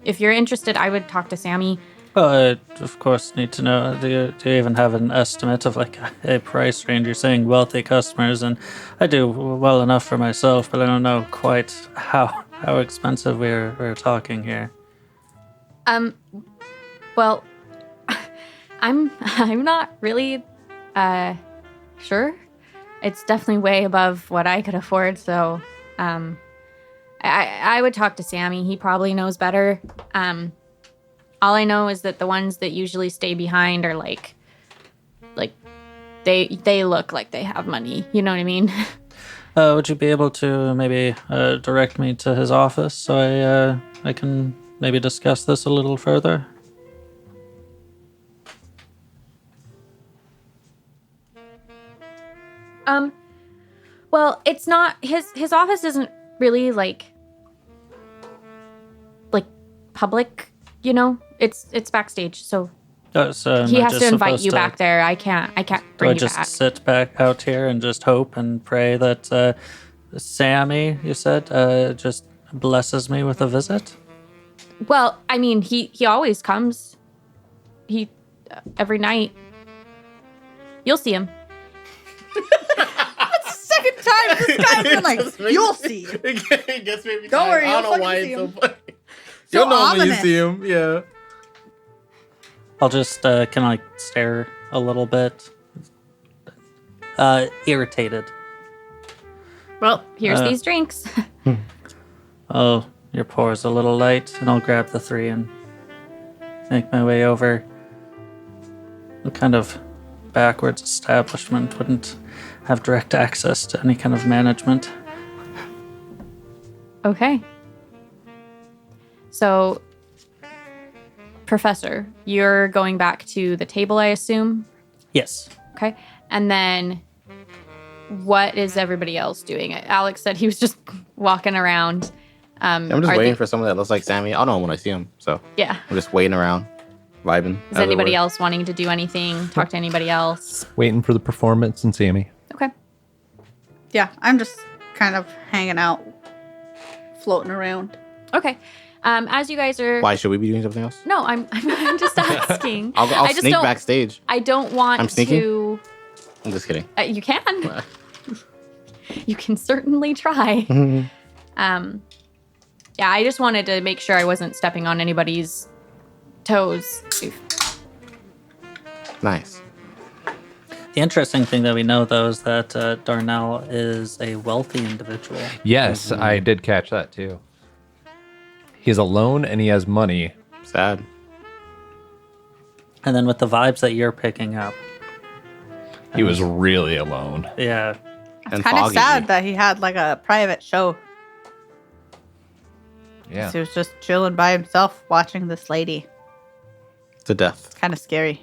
Speaker 5: If you're interested, I would talk to Sammy.
Speaker 1: Well, I of course need to know. Do you even have an estimate of like a price range? You're saying wealthy customers, and I do well enough for myself, but I don't know quite how expensive we're talking here.
Speaker 5: Well, I'm not really sure. It's definitely way above what I could afford, so I would talk to Sammy. He probably knows better. All I know is that the ones that usually stay behind are like they look like they have money. You know what I mean?
Speaker 1: Would you be able to maybe direct me to his office so I can maybe discuss this a little further?
Speaker 5: Well, it's not his office isn't really like public, It's backstage, so he has to invite you back there. I can't
Speaker 1: Do
Speaker 5: bring
Speaker 1: I
Speaker 5: you
Speaker 1: just
Speaker 5: back.
Speaker 1: sit back out here and just hope and pray that Sammy, you said, just blesses me with a visit?
Speaker 5: Well, I mean, he always comes. Every night. You'll see him.
Speaker 2: Second time this guy's been like, you'll see.
Speaker 3: It gets me every
Speaker 2: Don't
Speaker 3: time.
Speaker 2: worry,
Speaker 3: I don't
Speaker 2: you'll
Speaker 3: know why
Speaker 2: fucking
Speaker 3: it's
Speaker 2: see
Speaker 3: so funny.
Speaker 2: So
Speaker 3: You'll know when you
Speaker 2: ominous.
Speaker 3: see him. Yeah.
Speaker 1: I'll just kind of like stare a little bit. Irritated.
Speaker 5: Well, here's these drinks.
Speaker 1: Oh, your pour's a little light, and I'll grab the 3 and make my way over. What kind of backwards establishment wouldn't have direct access to any kind of management?
Speaker 5: Okay. So, Professor, you're going back to the table, I assume?
Speaker 1: Yes.
Speaker 5: Okay. And then what is everybody else doing? Alex said he was just walking around.
Speaker 3: I'm just waiting for someone that looks like Sammy. I'll know when I see him. So
Speaker 5: Yeah.
Speaker 3: I'm just waiting around, vibing.
Speaker 5: Is anybody else wanting to do anything? Talk to anybody else?
Speaker 4: Waiting for the performance and Sammy.
Speaker 5: Okay.
Speaker 2: Yeah, I'm just kind of hanging out, floating around.
Speaker 5: Okay. As you guys are...
Speaker 3: Why should we be doing something else?
Speaker 5: No, I'm just asking.
Speaker 3: I'll
Speaker 5: I just
Speaker 3: sneak
Speaker 5: don't,
Speaker 3: backstage.
Speaker 5: I don't want
Speaker 3: I'm sneaking?
Speaker 5: to...
Speaker 3: I'm just kidding.
Speaker 5: You can. You can certainly try. Yeah, I just wanted to make sure I wasn't stepping on anybody's toes.
Speaker 3: Nice.
Speaker 1: The interesting thing that we know, though, is that Darnel is a wealthy individual.
Speaker 4: Yes, I did catch that too. He's alone and he has money.
Speaker 3: Sad.
Speaker 1: And then with the vibes that you're picking up,
Speaker 4: He was really alone.
Speaker 1: yeah,
Speaker 3: And
Speaker 2: Kind of
Speaker 3: foggy.
Speaker 2: sad that he had like a private show.
Speaker 4: Yeah.
Speaker 2: He was just chilling by himself watching this lady.
Speaker 3: To death.
Speaker 2: Kind of scary.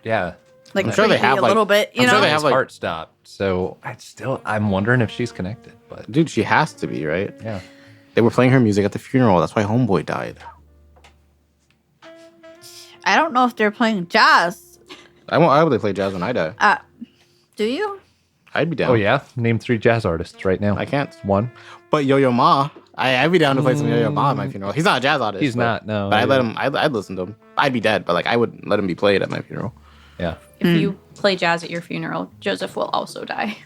Speaker 4: Yeah.
Speaker 2: Like
Speaker 3: I'm sure they
Speaker 2: creepy
Speaker 3: have,
Speaker 2: a
Speaker 3: like-
Speaker 2: little bit, you
Speaker 3: I'm sure
Speaker 2: know?
Speaker 3: they have,
Speaker 4: His
Speaker 3: like-
Speaker 4: heart stopped. So I'm wondering if she's connected. But
Speaker 3: Dude, she has to be, right?
Speaker 4: yeah.
Speaker 3: They were playing her music at the funeral. That's why Homeboy died.
Speaker 2: I don't know if they're playing jazz.
Speaker 3: I would play jazz when I die.
Speaker 2: Do you?
Speaker 3: I'd be down.
Speaker 4: Oh yeah. Name 3 jazz artists right now.
Speaker 3: I can't.
Speaker 4: 1.
Speaker 3: But Yo-Yo Ma, I'd be down to play some Yo-Yo Ma at my funeral. He's not a jazz artist.
Speaker 4: He's
Speaker 3: but-
Speaker 4: not, no.
Speaker 3: But I'd listen to him. I'd be dead, but like I would let him be played at my funeral.
Speaker 4: Yeah.
Speaker 5: If you play jazz at your funeral, Joseph will also die.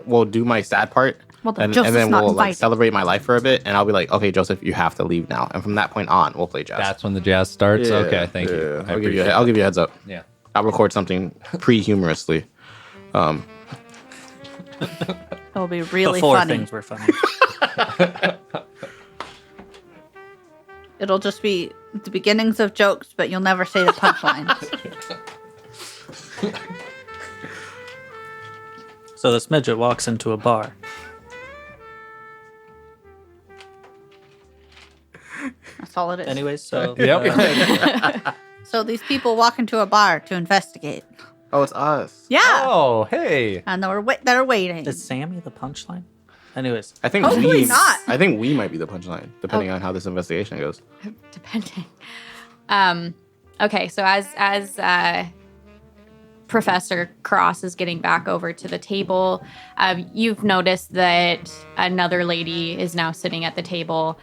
Speaker 3: We'll do my sad part.
Speaker 2: Well, then
Speaker 3: and
Speaker 2: Joseph's
Speaker 3: then
Speaker 2: not
Speaker 3: we'll like
Speaker 2: invited.
Speaker 3: celebrate my life for a bit, and I'll be like, okay, Joseph, you have to leave now. And from that point on, we'll play jazz.
Speaker 4: That's when the jazz starts.
Speaker 3: Yeah,
Speaker 4: Okay, thank you.
Speaker 3: yeah.
Speaker 4: I appreciate
Speaker 3: I'll give you a heads up.
Speaker 4: it. Yeah.
Speaker 3: I'll record something pre-humorously.
Speaker 2: It'll be really
Speaker 1: before
Speaker 2: funny.
Speaker 1: things were funny.
Speaker 2: It'll just be the beginnings of jokes, but you'll never say the punchlines.
Speaker 1: So this midget walks into a bar.
Speaker 2: That's all it is.
Speaker 1: Anyways, so
Speaker 4: Yep.
Speaker 2: So these people walk into a bar to investigate.
Speaker 3: Oh, it's us.
Speaker 2: Yeah.
Speaker 4: Oh, hey.
Speaker 2: And they're waiting.
Speaker 1: is Sammy the punchline? Anyways,
Speaker 3: I think
Speaker 2: Hopefully not.
Speaker 3: I think we might be the punchline, depending on how this investigation goes.
Speaker 5: Depending. Okay, so as Professor Cross is getting back over to the table, you've noticed that another lady is now sitting at the table.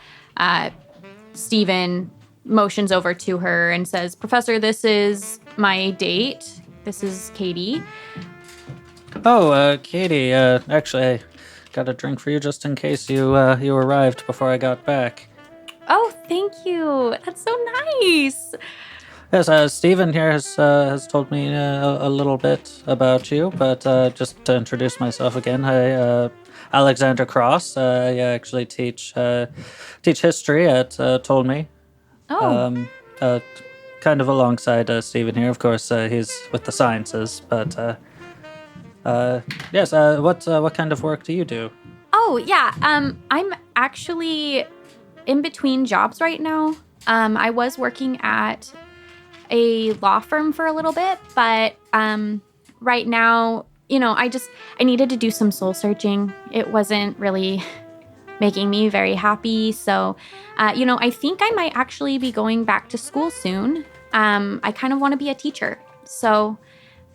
Speaker 5: Stephen motions over to her and says, "Professor, this is my date. This is Katie."
Speaker 1: oh, Katie, actually, I got a drink for you just in case you arrived before I got back.
Speaker 5: Oh, thank you. That's so nice.
Speaker 1: Yes, Stephen here has told me a little bit about you, but just to introduce myself again, hi, Alexander Cross. I actually teach history at Tolme.
Speaker 5: Oh,
Speaker 1: Kind of alongside Stephen here. Of course, he's with the sciences, but yes. What kind of work do you do?
Speaker 5: Oh, yeah. I'm actually in between jobs right now. I was working at a law firm for a little bit, but right now, I needed to do some soul searching. It wasn't really making me very happy. So, I think I might actually be going back to school soon. I kind of want to be a teacher. So,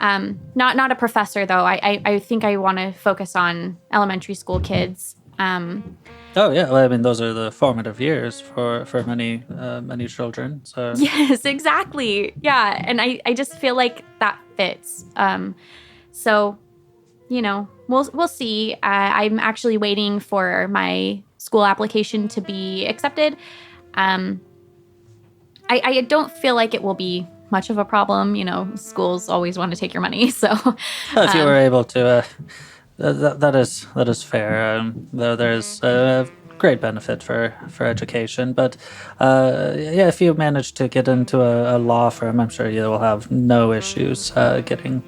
Speaker 5: Not a professor though. I think I want to focus on elementary school kids.
Speaker 1: Oh yeah, well, I mean those are the formative years for many children. So
Speaker 5: Yes, exactly. Yeah, and I just feel like that fits. So, we'll see. I'm actually waiting for my school application to be accepted. I don't feel like it will be much of a problem. Schools always want to take your money, so
Speaker 1: if you were able to, that is fair. Though there's great benefit for education, but yeah, if you manage to get into a law firm, I'm sure you will have no issues getting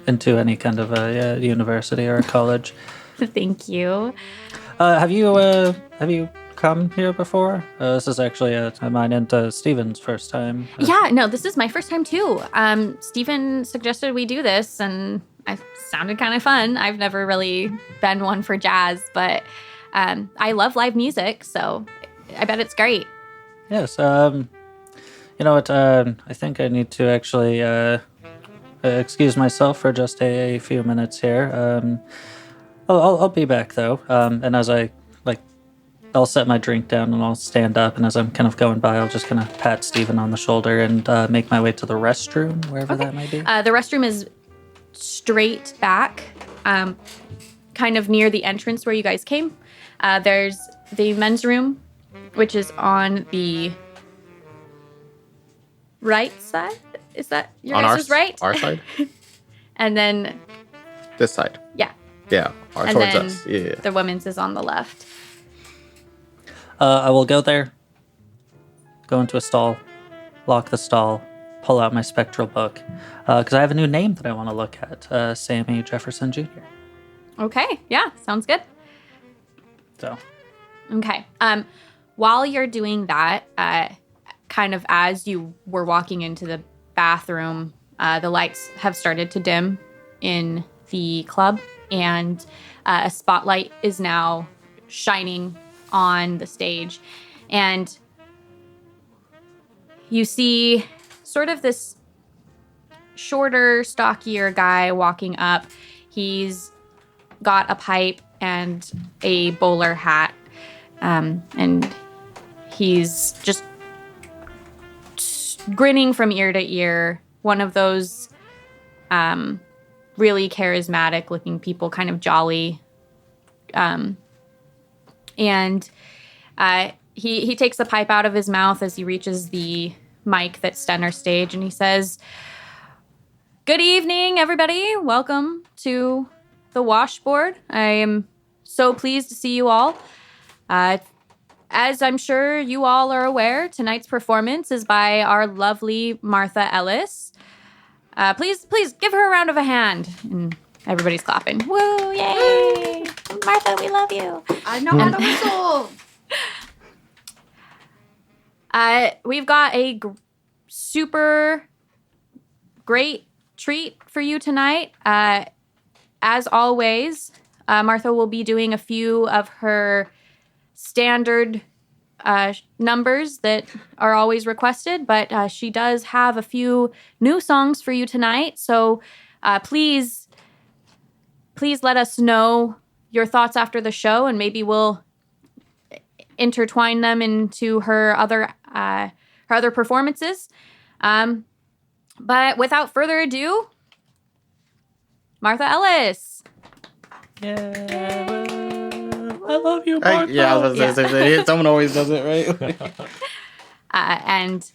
Speaker 1: into any kind of a university or a college.
Speaker 5: thank you.
Speaker 1: Have you come here before? This is actually mine and Steven's first time.
Speaker 5: Yeah, no, this is my first time too. Steven suggested we do this, and it sounded kind of fun. I've never really been one for jazz, but I love live music, so I bet it's great.
Speaker 1: Yes. You know what? I think I need to actually excuse myself for just a few minutes here. I'll be back though. And as I'll set my drink down and I'll stand up. And as I'm kind of going by, I'll just kind of pat Steven on the shoulder and make my way to the restroom, wherever that might be.
Speaker 5: The restroom is straight back, kind of near the entrance where you guys came. There's the men's room, which is on the right side. Is that your guys' right?
Speaker 3: Our side?
Speaker 5: And then,
Speaker 3: This side.
Speaker 5: yeah.
Speaker 3: Yeah.
Speaker 5: And
Speaker 3: Towards
Speaker 5: then
Speaker 3: us. Yeah.
Speaker 5: the women's is on the left.
Speaker 1: I will go there, go into a stall, lock the stall, pull out my spectral book, because I have a new name that I want to look at, Sammy Jefferson Jr.
Speaker 5: Okay, yeah, sounds good.
Speaker 1: So,
Speaker 5: Okay. While you're doing that, kind of as you were walking into the bathroom, the lights have started to dim in the club, and a spotlight is now shining on the stage. And you see sort of this shorter, stockier guy walking up. He's got a pipe and a bowler hat. And he's just grinning from ear to ear. One of those really charismatic looking people, kind of jolly. And he takes the pipe out of his mouth as he reaches the mic that's center stage, and he says, "Good evening, everybody. Welcome to the Washboard. I am so pleased to see you all. As I'm sure you all are aware, tonight's performance is by our lovely Martha Ellis. Please give her a round of a hand." And everybody's clapping. Woo, yay! Martha, we love you.
Speaker 2: I know how to whistle.
Speaker 5: We've got a super great treat for you tonight. As always, Martha will be doing a few of her standard numbers that are always requested, but she does have a few new songs for you tonight. So please let us know your thoughts after the show, and maybe we'll intertwine them into her other performances. But without further ado, Martha Ellis.
Speaker 1: yeah. I love you, Martha.
Speaker 3: Yeah, I was about to say, someone always does it, right?
Speaker 5: And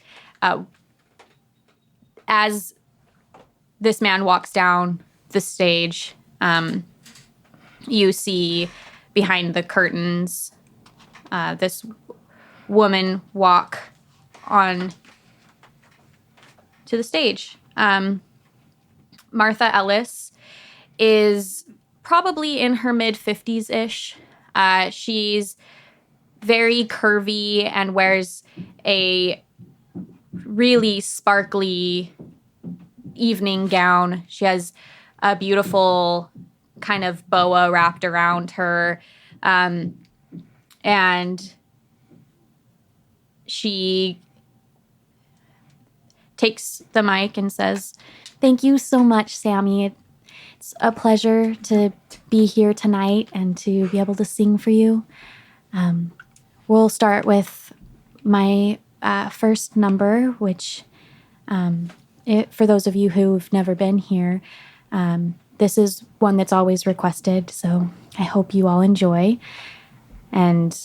Speaker 5: as this man walks down the stage, you see behind the curtains this woman walk on to the stage. Martha Ellis is probably in her mid-50s-ish. She's very curvy and wears a really sparkly evening gown. She has a beautiful kind of boa wrapped around her. And she takes the mic and says, Thank you so much, Sammy. It's a pleasure to be here tonight and to be able to sing for you. We'll start with my first number, which, for those of you who've never been here, this is one that's always requested, so I hope you all enjoy. And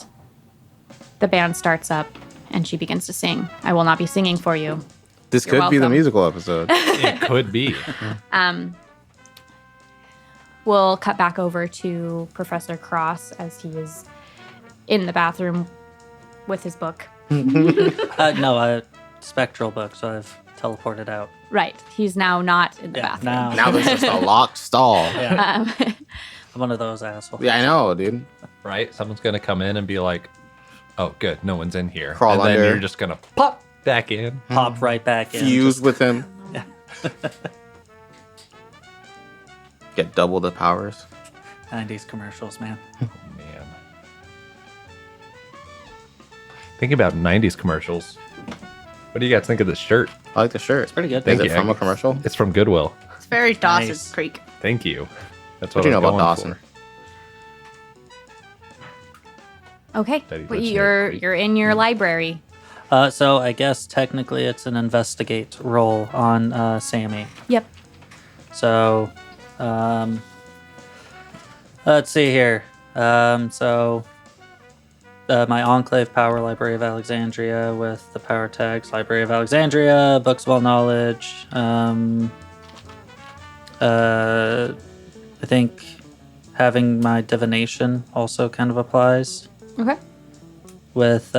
Speaker 5: the band starts up, and she begins to sing. I will not be singing for you.
Speaker 3: This
Speaker 5: You're
Speaker 3: could be the
Speaker 5: welcome.
Speaker 3: musical episode.
Speaker 4: It could be.
Speaker 5: We'll cut back over to Professor Cross as he is in the bathroom with his book.
Speaker 1: No, a spectral book, so I've teleported out.
Speaker 5: Right. He's now not in the bathroom.
Speaker 3: Now there's just a locked stall.
Speaker 1: Yeah. I'm one of those assholes.
Speaker 3: Yeah, I know, dude.
Speaker 4: Right? Someone's going to come in and be like, oh, good, no one's in here.
Speaker 3: Crawl
Speaker 4: and then
Speaker 3: under.
Speaker 4: you're just going to pop back in.
Speaker 1: Pop right back in.
Speaker 3: Fuse
Speaker 1: just-
Speaker 3: with him.
Speaker 1: Yeah.
Speaker 3: Get double the powers.
Speaker 1: 90s commercials, man.
Speaker 4: Man. Thinking about 90s commercials. What do you guys think of this shirt?
Speaker 3: I like the shirt.
Speaker 1: Pretty good.
Speaker 3: Is
Speaker 4: Thank
Speaker 3: it
Speaker 4: you.
Speaker 3: from a commercial?
Speaker 4: It's from Goodwill.
Speaker 2: It's very Dawson's
Speaker 1: Nice.
Speaker 2: Creek.
Speaker 4: Thank you. That's
Speaker 3: What
Speaker 4: what
Speaker 3: do you
Speaker 4: I
Speaker 3: know
Speaker 4: was
Speaker 3: about
Speaker 4: going
Speaker 3: Dawson?
Speaker 4: for.
Speaker 5: Okay.
Speaker 4: That he
Speaker 5: Well,
Speaker 4: lives
Speaker 5: you're
Speaker 4: near-
Speaker 5: you're in your library.
Speaker 1: So I guess technically it's an investigate roll on Sammy.
Speaker 5: Yep.
Speaker 1: So, let's see here. My Enclave Power, Library of Alexandria with the power tags, Library of Alexandria, Books of All Knowledge. I think having my divination also kind of applies
Speaker 5: Okay.
Speaker 1: with,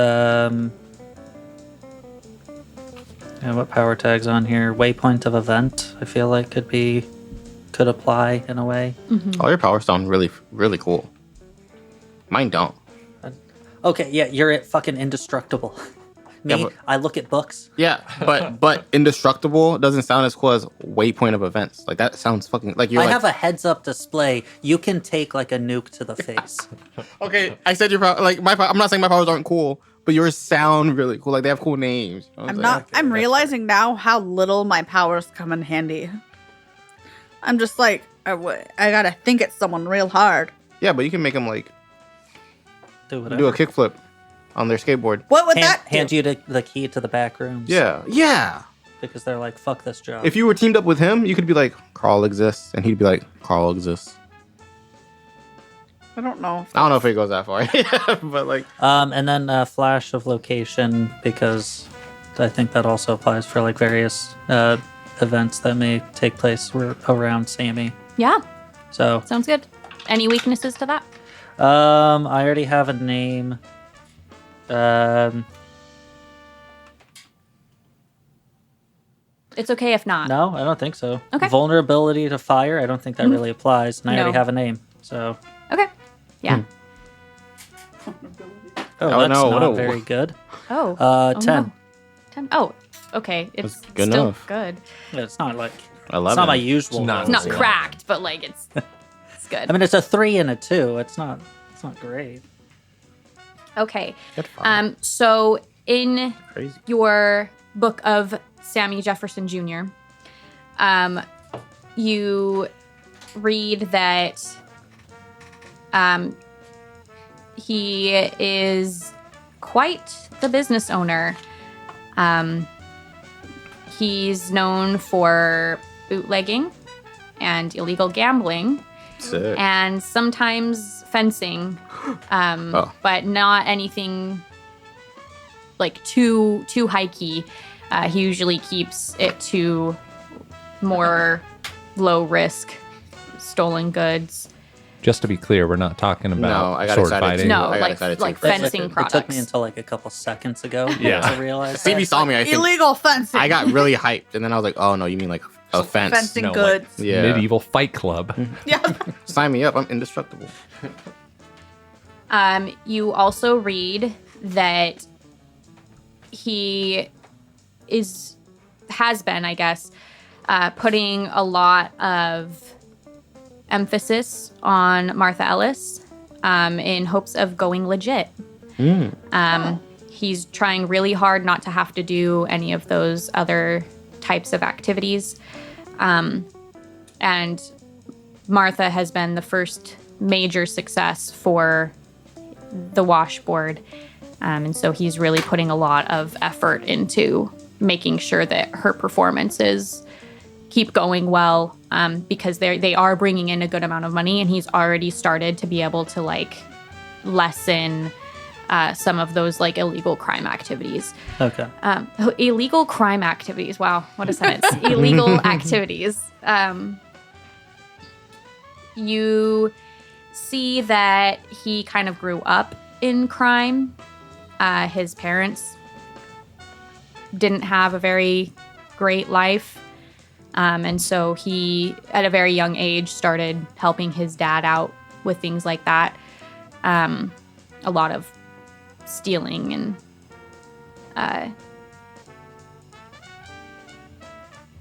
Speaker 1: what power tags on here? Waypoint of Event, I feel like could apply in a way.
Speaker 3: All your powers sound really, really cool. Mine don't.
Speaker 1: Okay, yeah, you're fucking indestructible. Me,
Speaker 3: Yeah, but-
Speaker 1: I look at books.
Speaker 3: Yeah, but indestructible doesn't sound as cool as waypoint of events. Like that sounds fucking like you're
Speaker 1: I
Speaker 3: like.
Speaker 1: have a heads-up display. You can take like a nuke to the face.
Speaker 3: Okay, I said your power. Like I'm not saying my powers aren't cool, but yours sound really cool. Like they have cool names. You know what
Speaker 2: I'm
Speaker 3: saying?
Speaker 2: not. I'm realizing now how little my powers come in handy. I'm just like, I gotta think it's someone real hard.
Speaker 3: Yeah, but you can make them like
Speaker 1: Do whatever.
Speaker 3: do a kickflip on their skateboard.
Speaker 2: What would that
Speaker 1: hand
Speaker 2: do?
Speaker 1: you the key to the back rooms.
Speaker 3: Yeah.
Speaker 1: Because they're like, fuck this job.
Speaker 3: If you were teamed up with him, you could be like, Carl exists, and he'd be like, Carl exists.
Speaker 2: I don't know.
Speaker 3: I don't know if it goes that far, but like,
Speaker 1: and then flash of location, because I think that also applies for like various events that may take place around Sammy.
Speaker 5: Yeah.
Speaker 1: So
Speaker 5: Sounds good. Any weaknesses to that?
Speaker 1: I already have a name.
Speaker 5: It's okay if not.
Speaker 1: No, I don't think so.
Speaker 5: Okay.
Speaker 1: Vulnerability to fire, I don't think that really applies. And I already
Speaker 5: No.
Speaker 1: have a name. So,
Speaker 5: Okay. Yeah.
Speaker 1: oh,
Speaker 3: Oh,
Speaker 1: that's
Speaker 3: no,
Speaker 1: not
Speaker 3: no.
Speaker 1: very good.
Speaker 5: Oh.
Speaker 1: 10.
Speaker 5: No. 10. Oh, okay. It's
Speaker 3: That's good
Speaker 5: still
Speaker 3: enough.
Speaker 5: good.
Speaker 1: Yeah, it's not like
Speaker 3: 11.
Speaker 1: it's not my usual.
Speaker 4: It's not-
Speaker 5: It's not
Speaker 1: roll.
Speaker 4: Yeah.
Speaker 5: cracked, but like it's good.
Speaker 1: I mean, it's a 3 and a 2. It's not great.
Speaker 5: Okay.
Speaker 3: That's fine.
Speaker 5: So in
Speaker 3: Crazy.
Speaker 5: your book of Sammy Jefferson Jr., you read that he is quite the business owner. He's known for bootlegging and illegal gambling
Speaker 3: Sick.
Speaker 5: and sometimes fencing,
Speaker 3: Oh.
Speaker 5: but not anything like too high key. He usually keeps it to more low risk stolen goods.
Speaker 4: Just to be clear, we're not talking
Speaker 3: No,
Speaker 4: about
Speaker 3: I got
Speaker 4: sword
Speaker 3: excited
Speaker 4: fighting.
Speaker 3: too.
Speaker 5: No,
Speaker 3: I got
Speaker 5: like-
Speaker 3: excited
Speaker 5: like
Speaker 3: too.
Speaker 5: fencing
Speaker 1: It took
Speaker 5: products.
Speaker 1: me until like a couple seconds ago
Speaker 4: Yeah.
Speaker 1: to realize
Speaker 3: Stevie
Speaker 1: that.
Speaker 3: saw me. I think
Speaker 2: Illegal fencing.
Speaker 3: I got really hyped, and then I was like, "Oh no, you mean like a fence?"
Speaker 2: fencing
Speaker 4: No, like-
Speaker 2: goods.
Speaker 3: Yeah.
Speaker 4: Medieval Fight Club.
Speaker 2: Yeah.
Speaker 3: Sign me up. I'm indestructible.
Speaker 5: You also read that he has been, I guess, putting a lot of emphasis on Martha Ellis in hopes of going legit. He's trying really hard not to have to do any of those other types of activities. And Martha has been the first major success for the Washboard. And so he's really putting a lot of effort into making sure that her performances keep going well, because they are bringing in a good amount of money, and he's already started to be able to like lessen some of those like illegal crime activities.
Speaker 1: Okay.
Speaker 5: Illegal crime activities. Wow, what a sentence. Illegal activities. You see that he kind of grew up in crime. His parents didn't have a very great life. And so he, at a very young age, started helping his dad out with things like that. A lot of stealing and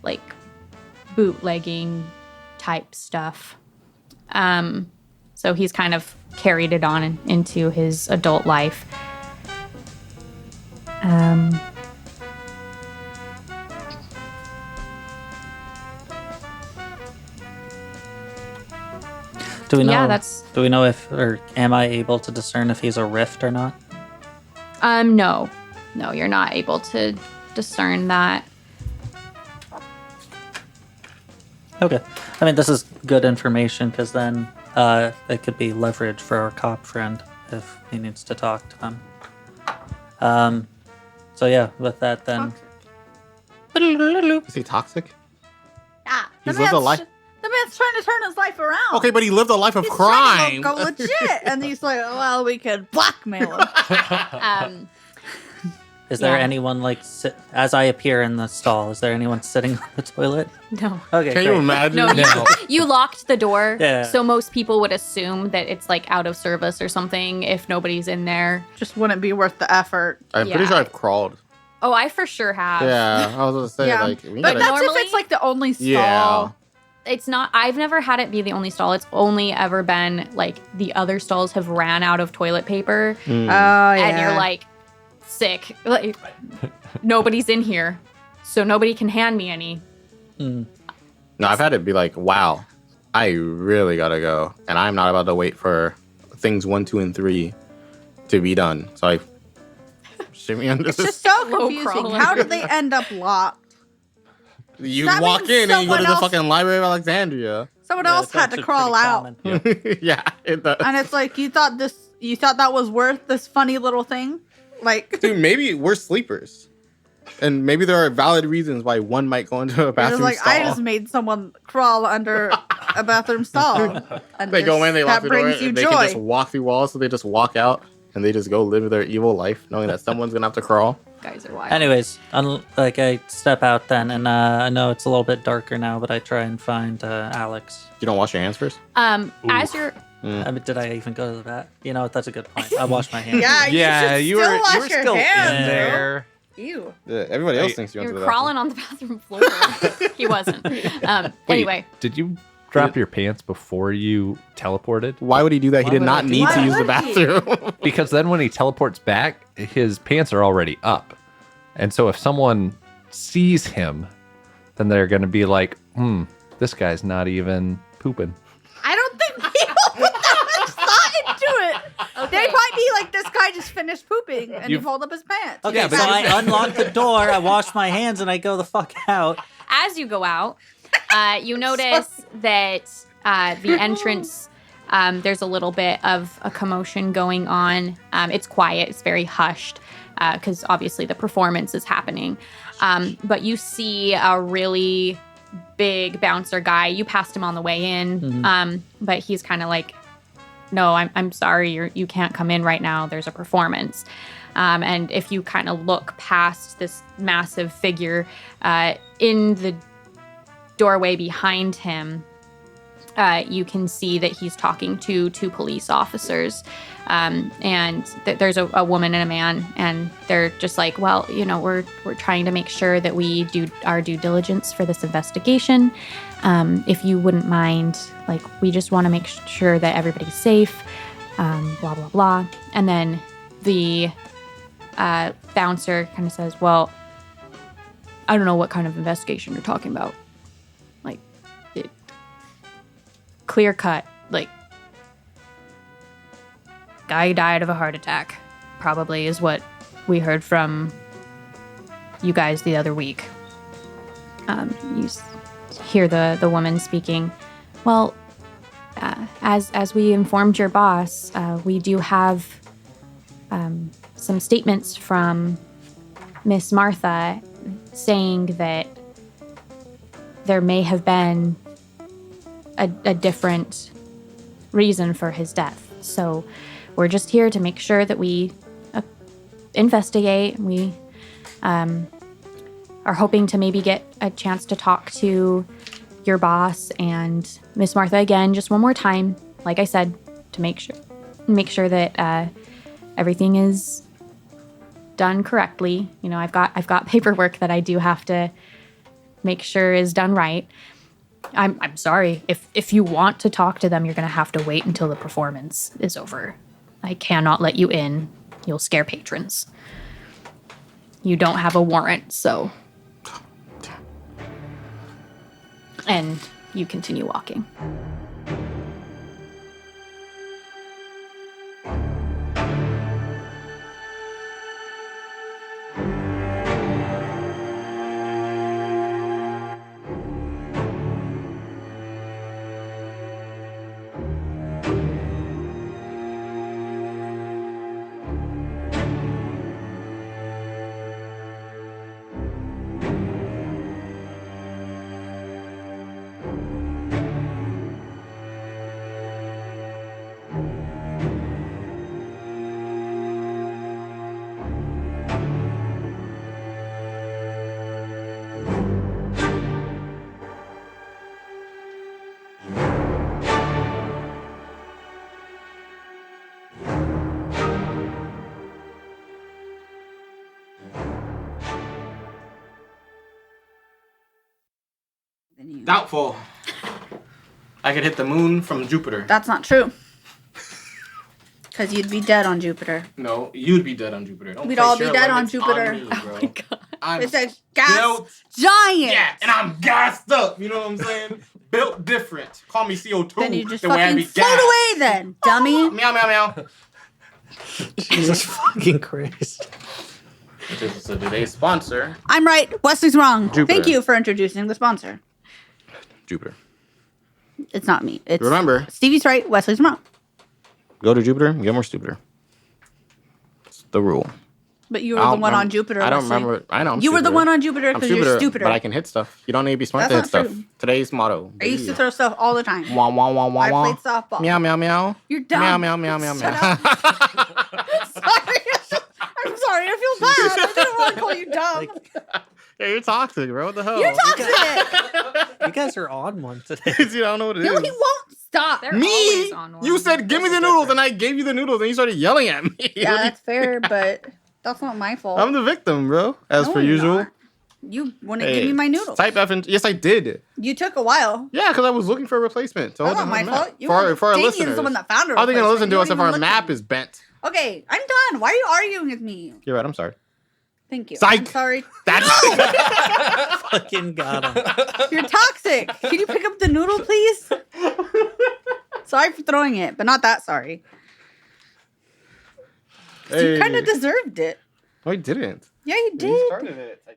Speaker 5: like bootlegging type stuff. So he's kind of carried it on into his adult life.
Speaker 1: Do we know?
Speaker 5: Yeah,
Speaker 1: Do we know if, or am I able to discern if he's a rift or not?
Speaker 5: No, you're not able to discern that.
Speaker 1: Okay. I mean, this is good information because then it could be leverage for our cop friend if he needs to talk to him. So yeah, with that then.
Speaker 3: Is he toxic?
Speaker 2: Yeah.
Speaker 3: He's lived a life.
Speaker 2: The man's trying to turn his life around.
Speaker 3: Okay, but he lived a life of
Speaker 2: He's
Speaker 3: crime.
Speaker 2: trying to go legit. And he's like, well, we could blackmail him.
Speaker 1: Is there
Speaker 5: Yeah.
Speaker 1: anyone like as I appear in the stall? Is there anyone sitting on the toilet?
Speaker 5: No.
Speaker 1: Okay.
Speaker 3: Can you
Speaker 1: great.
Speaker 3: imagine?
Speaker 5: No, you locked the door.
Speaker 1: Yeah.
Speaker 5: So most people would assume that it's like out of service or something if nobody's in there.
Speaker 2: Just wouldn't be worth the effort.
Speaker 3: I'm pretty
Speaker 5: Yeah.
Speaker 3: sure I've crawled.
Speaker 5: Oh, I for sure have.
Speaker 3: Yeah, I was gonna say
Speaker 2: Yeah.
Speaker 3: like we
Speaker 2: But
Speaker 3: gotta.
Speaker 2: that's
Speaker 5: Normally-
Speaker 2: if it's like the only stall.
Speaker 3: Yeah.
Speaker 5: It's not, I've never had it be the only stall. It's only ever been like the other stalls have ran out of toilet paper
Speaker 3: Mm.
Speaker 2: Oh, yeah.
Speaker 5: and you're like sick. Like nobody's in here. So nobody can hand me any.
Speaker 3: No, I've had it be like, wow, I really gotta go, and I'm not about to wait for things 1, 2, and 3 to be done. So I shimmy under
Speaker 2: It's
Speaker 3: this.
Speaker 2: just so
Speaker 5: Slow
Speaker 2: confusing.
Speaker 5: crawling.
Speaker 2: How did they end up locked?
Speaker 3: You
Speaker 2: that
Speaker 3: walk
Speaker 2: means
Speaker 3: in and you go to
Speaker 2: someone
Speaker 3: the
Speaker 2: else-
Speaker 3: fucking Library of Alexandria.
Speaker 2: Someone
Speaker 1: Yeah,
Speaker 2: else
Speaker 1: it's
Speaker 2: had to
Speaker 1: actually
Speaker 2: crawl
Speaker 1: pretty
Speaker 2: out.
Speaker 1: common.
Speaker 3: Yeah, it does.
Speaker 2: And it's like, you thought that was worth this funny little thing? Like,
Speaker 3: Dude, maybe we're sleepers. And maybe there are valid reasons why one might go into a
Speaker 2: you're
Speaker 3: bathroom
Speaker 2: just like,
Speaker 3: stall.
Speaker 2: I just made someone crawl under a bathroom stall. And
Speaker 3: They go in, they lock
Speaker 2: that
Speaker 3: the door,
Speaker 2: brings you
Speaker 3: and they
Speaker 2: joy.
Speaker 3: can just walk through walls, so they just walk out and they just go live their evil life, knowing that someone's gonna have to crawl.
Speaker 5: Guys are wild.
Speaker 1: Anyways, like I step out then, and I know it's a little bit darker now, but I try and find Alex.
Speaker 3: You don't wash your hands first?
Speaker 5: As you're
Speaker 1: I mean, did I even go to the bat? You know what? That's a good point. I wash my hands.
Speaker 2: Yeah, you should still wash your
Speaker 4: still
Speaker 2: hands,
Speaker 4: in there.
Speaker 2: Ew.
Speaker 3: Yeah, everybody else
Speaker 4: Wait,
Speaker 3: thinks you went
Speaker 5: you're
Speaker 3: to the
Speaker 5: crawling on the bathroom floor. He wasn't. Anyway,
Speaker 4: Did you drop your pants before you teleported?
Speaker 3: Why would he do that? He
Speaker 1: Why
Speaker 3: did
Speaker 1: would
Speaker 3: not
Speaker 1: I do
Speaker 3: need
Speaker 2: that?
Speaker 3: to use the
Speaker 2: Why would he?
Speaker 3: bathroom.
Speaker 4: Because then when he teleports back, his pants are already up. And so if someone sees him, then they're going to be like, this guy's not even pooping.
Speaker 2: I don't think people put that much thought into it. They might be like, this guy just finished pooping and you
Speaker 4: You've-
Speaker 2: fold up his pants.
Speaker 1: Okay,
Speaker 4: Yeah,
Speaker 1: so
Speaker 4: but-
Speaker 1: I unlock the door, I wash my hands, and I go the fuck out.
Speaker 5: as you go out, you notice that the entrance, there's a little bit of a commotion going on. It's quiet. It's very hushed because obviously the performance is happening. But you see a really big bouncer guy. You passed him on the way in, but he's kind of like, no, I'm sorry, you can't come in right now. There's a performance. And if you kind of look past this massive figure in the doorway behind him, you can see that he's talking to two police officers. And there's a woman and a man, and they're just like, well, you know, we're trying to make sure that we do our due diligence for this investigation. If you wouldn't mind, like, we just want to make sure that everybody's safe, blah, blah, blah. And then the bouncer kind of says, well, I don't know what kind of investigation you're talking about. clear cut. Like, guy died of a heart attack, probably is what we heard from you guys the other week. You hear the woman speaking. Well, as we informed your boss, we do have some statements from Miss Martha saying that there may have been a different reason for his death. So we're just here to make sure that we investigate. We are hoping to maybe get a chance to talk to your boss and Miss Martha again, just one more time, like I said, to make sure that everything is done correctly. You know, I've got paperwork that I do have to make sure is done right. I'm sorry. If you want to talk to them, you're gonna have to wait until the performance is over. I cannot let you in. You'll scare patrons. You don't have a warrant, so. And you continue walking.
Speaker 3: Doubtful. I could hit the moon from Jupiter.
Speaker 2: That's not true. Because you'd be dead on Jupiter.
Speaker 3: No, you'd be dead on Jupiter. Don't
Speaker 2: We'd
Speaker 3: place
Speaker 2: all be
Speaker 3: your
Speaker 2: dead on
Speaker 3: limits
Speaker 2: Jupiter.
Speaker 3: me,
Speaker 5: Oh my god.
Speaker 3: I'm
Speaker 2: It's a gas
Speaker 3: built,
Speaker 2: giant.
Speaker 3: yeah, and I'm gassed up. You know what I'm saying? Built different. Call me CO2.
Speaker 2: Then you just
Speaker 3: the way I
Speaker 2: fucking
Speaker 3: be
Speaker 2: float
Speaker 3: gassed.
Speaker 2: away then, dummy.
Speaker 3: Meow, meow, meow.
Speaker 1: Jesus fucking Christ.
Speaker 3: This is today's sponsor.
Speaker 2: I'm right. Wesley's wrong.
Speaker 3: Jupiter.
Speaker 2: Thank you for introducing the sponsor.
Speaker 3: Jupiter.
Speaker 2: It's not me. It's
Speaker 3: Remember,
Speaker 2: Stevie's right. Wesley's wrong.
Speaker 3: go to Jupiter, get more stupider. It's the rule.
Speaker 2: But you were the one on Jupiter.
Speaker 3: I don't
Speaker 2: Wesley.
Speaker 3: remember. I know. I'm
Speaker 2: You were the
Speaker 3: stupider.
Speaker 2: one on Jupiter
Speaker 3: I'm
Speaker 2: because you're stupider.
Speaker 3: but I can hit stuff. You don't need to be smart
Speaker 2: That's
Speaker 3: to hit
Speaker 2: not
Speaker 3: stuff.
Speaker 2: true.
Speaker 3: Today's motto.
Speaker 2: I used to throw stuff all the time.
Speaker 3: Wah, wah, wah, wah,
Speaker 2: I
Speaker 3: wah.
Speaker 2: played softball.
Speaker 3: Meow, meow, meow.
Speaker 2: You're dumb.
Speaker 3: Meow, meow, meow, meow,
Speaker 2: Shut
Speaker 3: meow.
Speaker 2: Sorry. I'm sorry. I feel bad. I didn't want to call you dumb.
Speaker 3: Yeah, you're toxic, bro. What the hell?
Speaker 2: You're toxic.
Speaker 1: You guys are on one today.
Speaker 3: I don't know what it
Speaker 2: No,
Speaker 3: is.
Speaker 2: he won't stop.
Speaker 5: They're
Speaker 3: Me?
Speaker 5: always on one.
Speaker 3: You said, give me the noodles, and I gave you the noodles, and you started yelling at me.
Speaker 2: Yeah, that's fair, but that's not my fault.
Speaker 3: I'm the victim, bro. As
Speaker 2: No,
Speaker 3: per
Speaker 2: you're
Speaker 3: usual.
Speaker 2: not. You wouldn't give me my noodles.
Speaker 3: Type F and yes, I did.
Speaker 2: You took a while.
Speaker 3: Yeah, because I was looking for a replacement. So
Speaker 2: That's
Speaker 3: hold
Speaker 2: not
Speaker 3: on,
Speaker 2: my
Speaker 3: map.
Speaker 2: fault. You
Speaker 3: For our
Speaker 2: Damien's
Speaker 3: listeners.
Speaker 2: the one that found her.
Speaker 3: How are they going to listen to us if our
Speaker 2: look
Speaker 3: map is bent?
Speaker 2: Okay, I'm done. Why are you arguing with me?
Speaker 3: You're right. I'm sorry.
Speaker 2: Thank you.
Speaker 3: Psych.
Speaker 2: I'm sorry.
Speaker 3: That's
Speaker 1: Fucking got him.
Speaker 2: You're toxic. Can you pick up the noodle, please? Sorry for throwing it, but not that sorry. You kind of deserved it.
Speaker 3: No, I didn't.
Speaker 2: Yeah, you
Speaker 3: You
Speaker 2: did.
Speaker 3: started it.